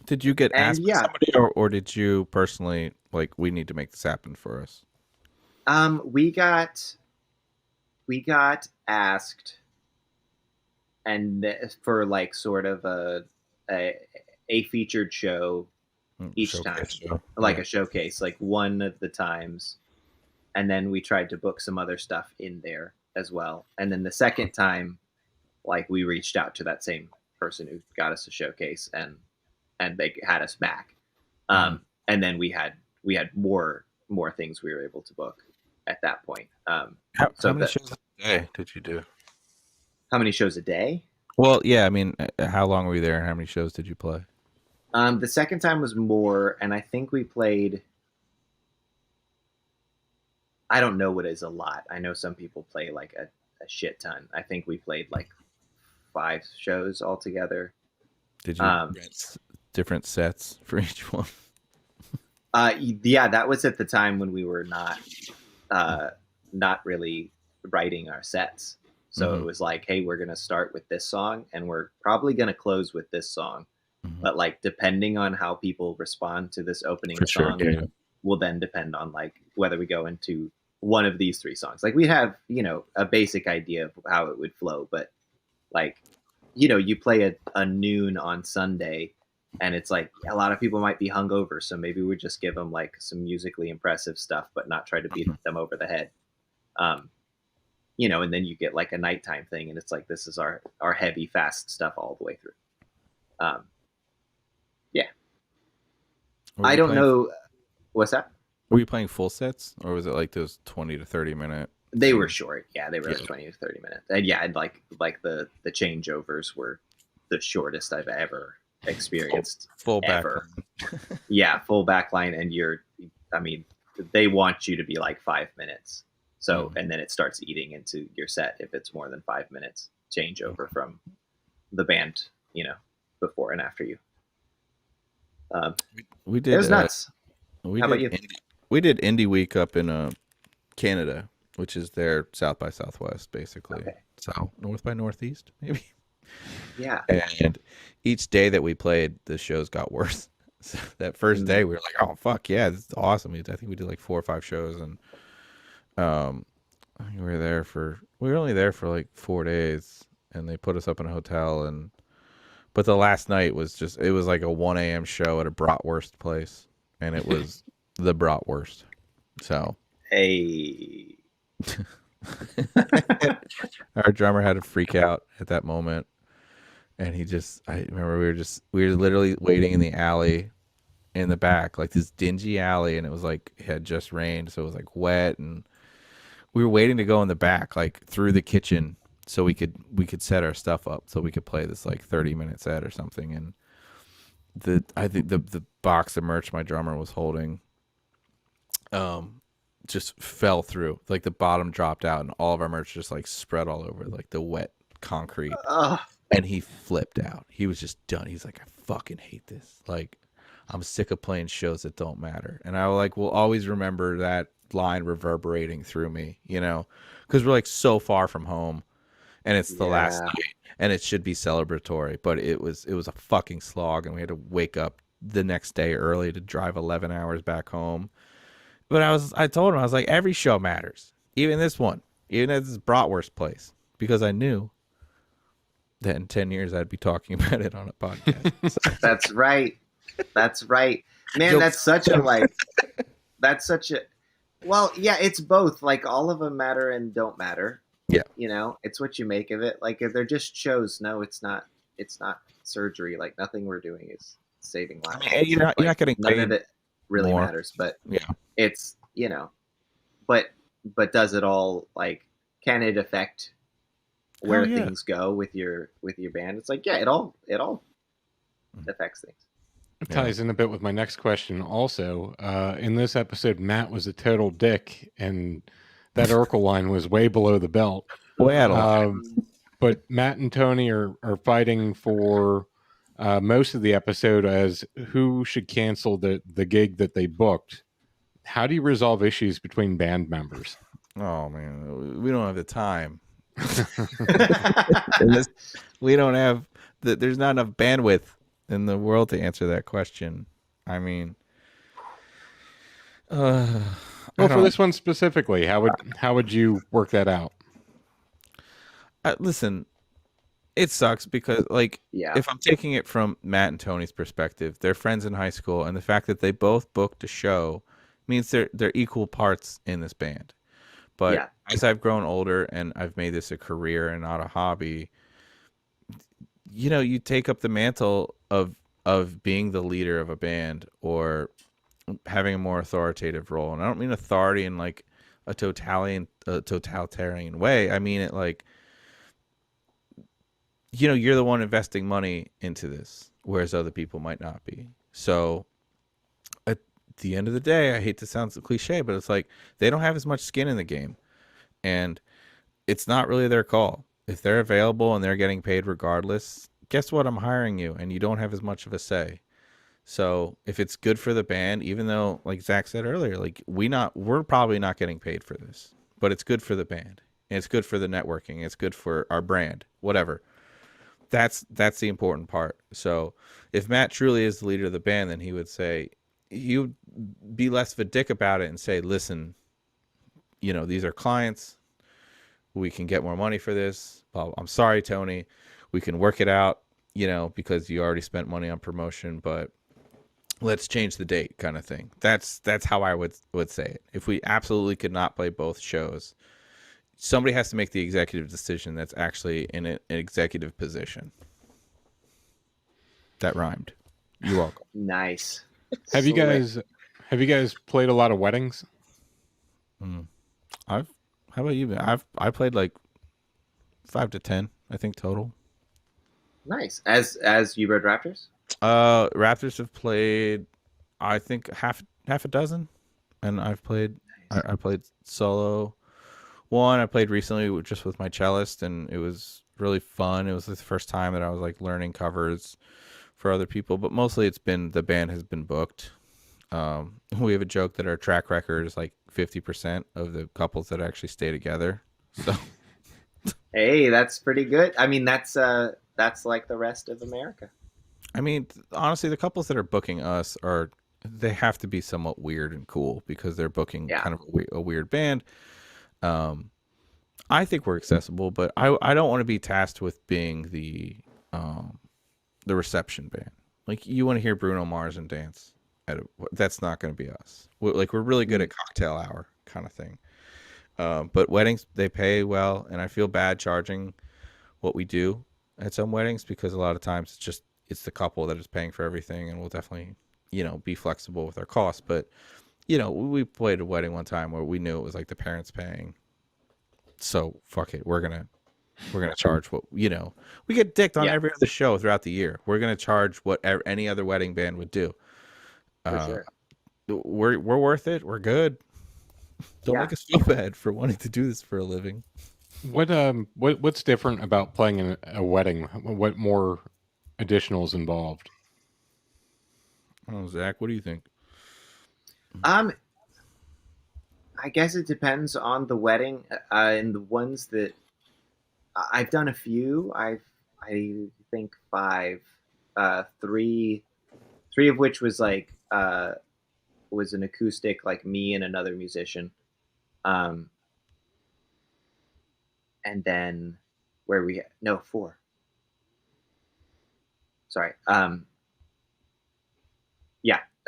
Did you get asked by somebody, or did you personally like, we need to make this happen for us? We got asked, and for like sort of a featured show each time, like a showcase, like one of the times, and then we tried to book some other stuff in there as well. And then the second time, like we reached out to that same person who got us a showcase, and they had us back. And then we had more things we were able to book at that point. How many shows a day did you do? How many shows a day? Well, yeah, I mean, how long were you there and how many shows did you play? The second time was more, and I think we played, I don't know what is a lot. I know some people play like a shit ton. I think we played like 5 shows altogether. Did you rent different sets for each one? Yeah, that was at the time when we were not really writing our sets. So it was like, hey, we're going to start with this song and we're probably going to close with this song. But like, depending on how people respond to this opening song, will then depend on like whether we go into one of these 3 songs. Like we have, a basic idea of how it would flow, but like, you play a noon on Sunday, and it's like a lot of people might be hungover, so maybe we just give them like some musically impressive stuff, but not try to beat them over the head. And then you get like a nighttime thing, and it's like, this is our heavy, fast stuff all the way through. Yeah. I don't know. What's that? Were you playing full sets, or was it like those 20 to 30 minute? They were short. Yeah, they were 20 to 30 minutes. And yeah, I'd like the changeovers were the shortest I've ever experienced. Full ever. backline. Yeah, full backline, and they want you to be like 5 minutes. So, and then it starts eating into your set if it's more than 5 minutes changeover from the band, before and after you. We did. It was nuts. How about you? We did Indie Week up in Canada, which is their South by Southwest, basically. Okay. So North by Northeast, maybe. Yeah. And each day that we played, the shows got worse. So that first day, we were like, "Oh fuck yeah, this is awesome!" I think we did like 4 or 5 shows, and we were only there for like 4 days, and they put us up in a hotel, but the last night was like a 1 a.m. show at a bratwurst place, and it was the bratwurst. So hey. Our drummer had a freak out at that moment, and I remember we were literally waiting in the alley in the back, like this dingy alley, and it was like it had just rained, so it was like wet, and we were waiting to go in the back, like through the kitchen, so we could set our stuff up so we could play this like 30-minute set or something. And I think the box of merch my drummer was holding just fell through, like the bottom dropped out, and all of our merch just like spread all over like the wet concrete. And he flipped out. He was just done. He's like, I fucking hate this. Like, I'm sick of playing shows that don't matter. And I will always remember that line reverberating through me, because we're like so far from home, and it's the last night, and it should be celebratory, but it was a fucking slog, and we had to wake up the next day early to drive 11 hours back home. But I told him, I was like, every show matters, even this one, even at this bratwurst place, because I knew that in 10 years I'd be talking about it on a podcast. That's right. Man, that's such a well, yeah, it's both. Like, all of them matter and don't matter. Yeah. It's what you make of it. Like, if they're just shows, no, it's not surgery. Like, nothing we're doing is saving lives. I mean, you're not getting paid. None of it really matters, but yeah, it's, but does it all, like, can it affect where things go with your band? It's like, yeah, it all affects things. It ties in a bit with my next question also. In this episode, Matt was a total dick, and that Urkel line was way below the belt. But Matt and Tony are fighting for most of the episode as who should cancel the gig that they booked. How do you resolve issues between band members? Oh, man, we don't have the time. We don't have there's not enough bandwidth in the world to answer that question. I mean, well, for this one specifically, how would you work that out? Listen, it sucks because, like, if I'm taking it from Matt and Tony's perspective, they're friends in high school, and the fact that they both booked a show means they're equal parts in this band. But as I've grown older and I've made this a career and not a hobby, you take up the mantle of being the leader of a band or having a more authoritative role. And I don't mean authority in like a totalitarian way. I mean it like, you're the one investing money into this, whereas other people might not be. So at the end of the day, I hate to sound so cliche, but it's like they don't have as much skin in the game, and it's not really their call. If they're available and they're getting paid regardless, guess what? I'm hiring you, and you don't have as much of a say. So if it's good for the band, even though, like Zach said earlier, like we're probably not getting paid for this, but it's good for the band, and it's good for the networking, it's good for our brand, whatever. That's the important part. So if Matt truly is the leader of the band, then he would be less of a dick about it and say, listen, these are clients. We can get more money for this. Well, I'm sorry, Tony. We can work it out, because you already spent money on promotion, but let's change the date kind of thing. That's how I would say it. If we absolutely could not play both shows, somebody has to make the executive decision that's actually in an executive position. That rhymed. You're welcome. Nice. Have you guys Have you guys played a lot of weddings? How about you, man? I played like 5 to 10, I think, total. Nice. As you Bird Raptors? Raptors have played, I think, half a dozen, and I've played. Nice. I played solo one. I played recently just with my cellist, and it was really fun. It was the first time that I was like learning covers for other people, but mostly it's been the band has been booked. We have a joke that our track record is like 50% of the couples that actually stay together. So, Hey, that's pretty good. I mean, that's like the rest of America. I mean, honestly, the couples that are booking us they have to be somewhat weird and cool because they're booking kind of a weird band. I think we're accessible, but I don't want to be tasked with being the reception band. Like, you want to hear Bruno Mars and dance. That's not going to be us. We're really good at cocktail hour kind of thing. But weddings, they pay well, and I feel bad charging what we do at some weddings because a lot of times it's the couple that is paying for everything, and we'll definitely, be flexible with our costs. But, we played a wedding one time where we knew it was like the parents paying. So fuck it. We're going to charge what, we get dicked on every other show throughout the year. We're going to charge what any other wedding band would do. For sure. We're worth it. We're good. Don't make us feel bad for wanting to do this for a living. What's different about playing in a wedding? What more additionals involved? Oh, Zach, what do you think? I guess it depends on the wedding. And the ones that I've done a few, I think 5, 3 of which was like was an acoustic, like me and another musician. And then 4. Sorry.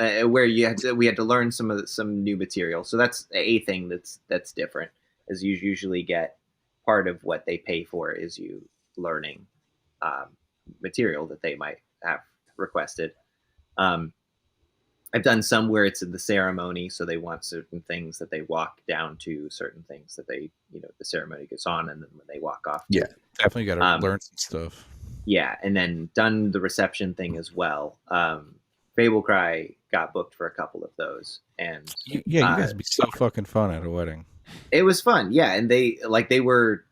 Where we had to learn some new material. So that's a thing that's different. As you usually get part of what they pay for is you learning material that they might have requested. I've done some where it's in the ceremony, so they want certain things that they walk down to, certain things that they, the ceremony goes on, and then when they walk off. Yeah, definitely got to learn some stuff. Yeah, and then done the reception thing as well. Fable Cry got booked for a couple of those, and you guys would be so fucking fun at a wedding. It was fun, yeah, and they were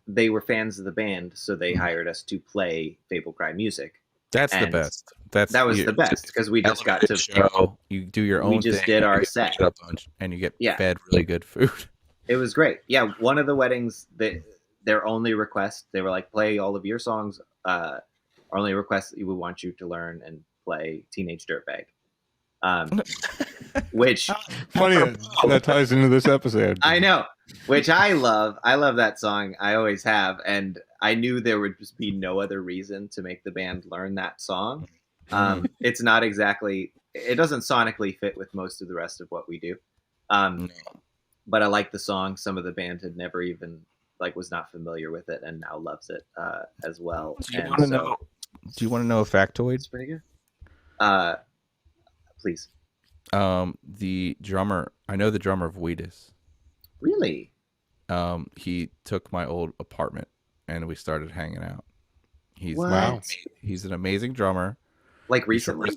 fans of the band, so they hired us to play Fable Cry music. That's the best. That was the best because we just got to show. You do your own. We just thing, did our set, and you get fed really good food. It was great. Yeah, one of the weddings, their only request, they were like, play all of your songs. Our only request, we want you to learn and play Teenage Dirtbag. Which funny that ties into this episode. I know, which I love. I love that song. I always have, and I knew there would just be no other reason to make the band learn that song. It's not exactly. It doesn't sonically fit with most of the rest of what we do. But I like the song. Some of the band had never even was not familiar with it, and now loves it as well. Do you want to know? Do you want to know a factoid? It's pretty good. Please. The drummer. I know the drummer of Wheatus. Really? He took my old apartment, and we started hanging out. He's an amazing drummer. Like recently?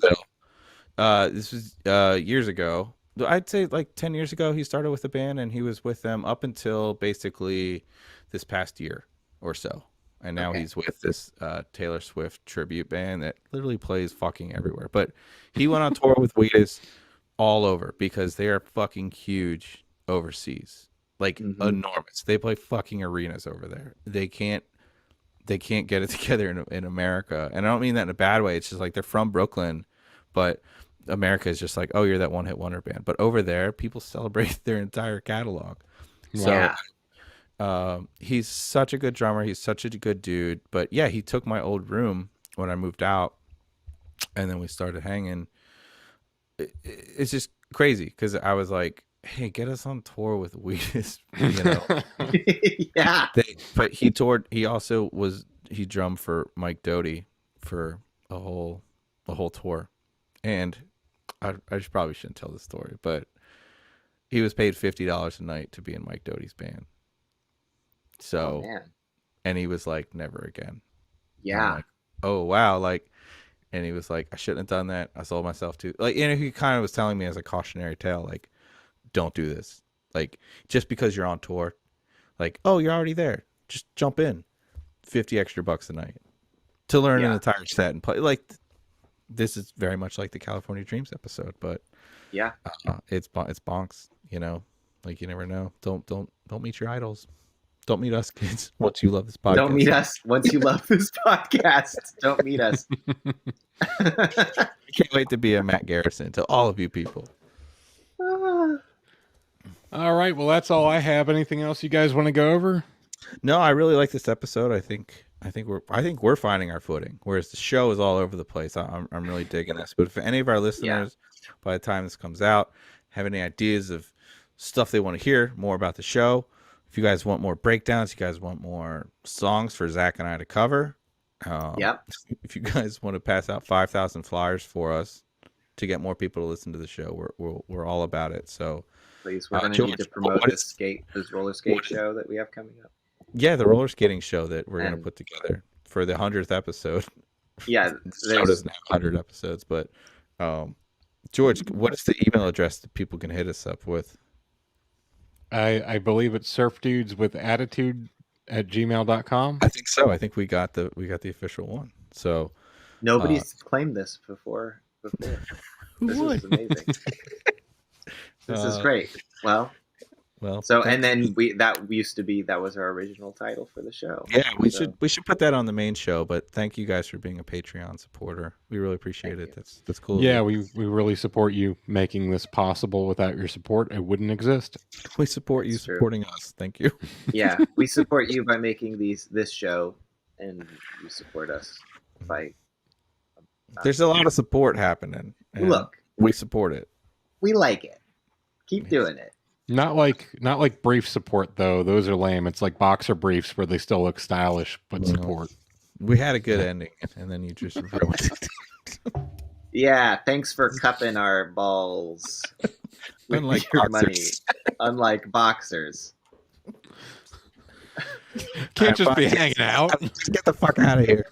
This was years ago. I'd say like 10 years ago. He started with the band, and he was with them up until basically this past year or so. And now he's with this Taylor Swift tribute band that literally plays fucking everywhere. But he went on tour with Wheatus all over because they are fucking huge overseas. Like enormous. They play fucking arenas over there. They can't get it together in America. And I don't mean that in a bad way. It's just like they're from Brooklyn, but America is just like, oh, you're that one-hit wonder band. But over there, people celebrate their entire catalog. Wow. So he's such a good drummer. He's such a good dude. But yeah, he took my old room when I moved out, and then we started hanging. It's just crazy because I was like, hey, get us on tour with Wheatus, Yeah. But he drummed for Mike Doty for a whole tour. And I probably shouldn't tell the story, but he was paid $50 a night to be in Mike Doty's band. So, man. and he was like, never again. Yeah. I'm like, oh wow, like, and he was like, I shouldn't have done that. I sold myself to, like, you know, he kind of was telling me as a cautionary tale, like, don't do this. Like, just because you're on tour, like, oh, you're already there, just jump in, $50 extra a night to learn an entire set and play. Like, this is very much like the California Dreams episode, but yeah, it's bonks. You know, like, you never know. Don't meet your idols. Don't meet us, kids. Once you love this podcast, don't meet us. Once you love this podcast, don't meet us. I can't wait to be a Matt Garrison to all of you people. All right. Well, that's all I have. Anything else you guys want to go over? No, I really like this episode. I think we're finding our footing, whereas the show is all over the place. I'm really digging this. But if any of our listeners, by the time this comes out, have any ideas of stuff they want to hear more about the show, if you guys want more breakdowns, you guys want more songs for Zach and I to cover, if you guys want to pass out 5,000 flyers for us to get more people to listen to the show, we're all about it. So please, we're going to need to promote this roller skate show that we have coming up. Yeah, the roller skating show that we're going to put together for the 100th episode. Yeah, the show doesn't have 100 episodes, but George, what is the email address that people can hit us up with? I believe it's surfdudeswithattitude@gmail.com. I think so. I think we got the official one. So nobody's claimed this before. This is amazing. This is great. Well, so and then that was our original title for the show. Yeah, we should put that on the main show. But thank you guys for being a Patreon supporter. We really appreciate it. That's cool. Yeah, we really support you making this possible. Without your support, it wouldn't exist. We support you supporting us. Thank you. Yeah, we support you by making this show, and you support us by. There's a lot of support happening. Look, we support it. We like it. Keep doing it. Not like brief support though. Those are lame. It's like boxer briefs where they still look stylish but support. We had a good ending, and then you just ruined it. Yeah, thanks for cupping our balls with your money. Unlike boxers. Can't just be hanging out. Just get the fuck out of here.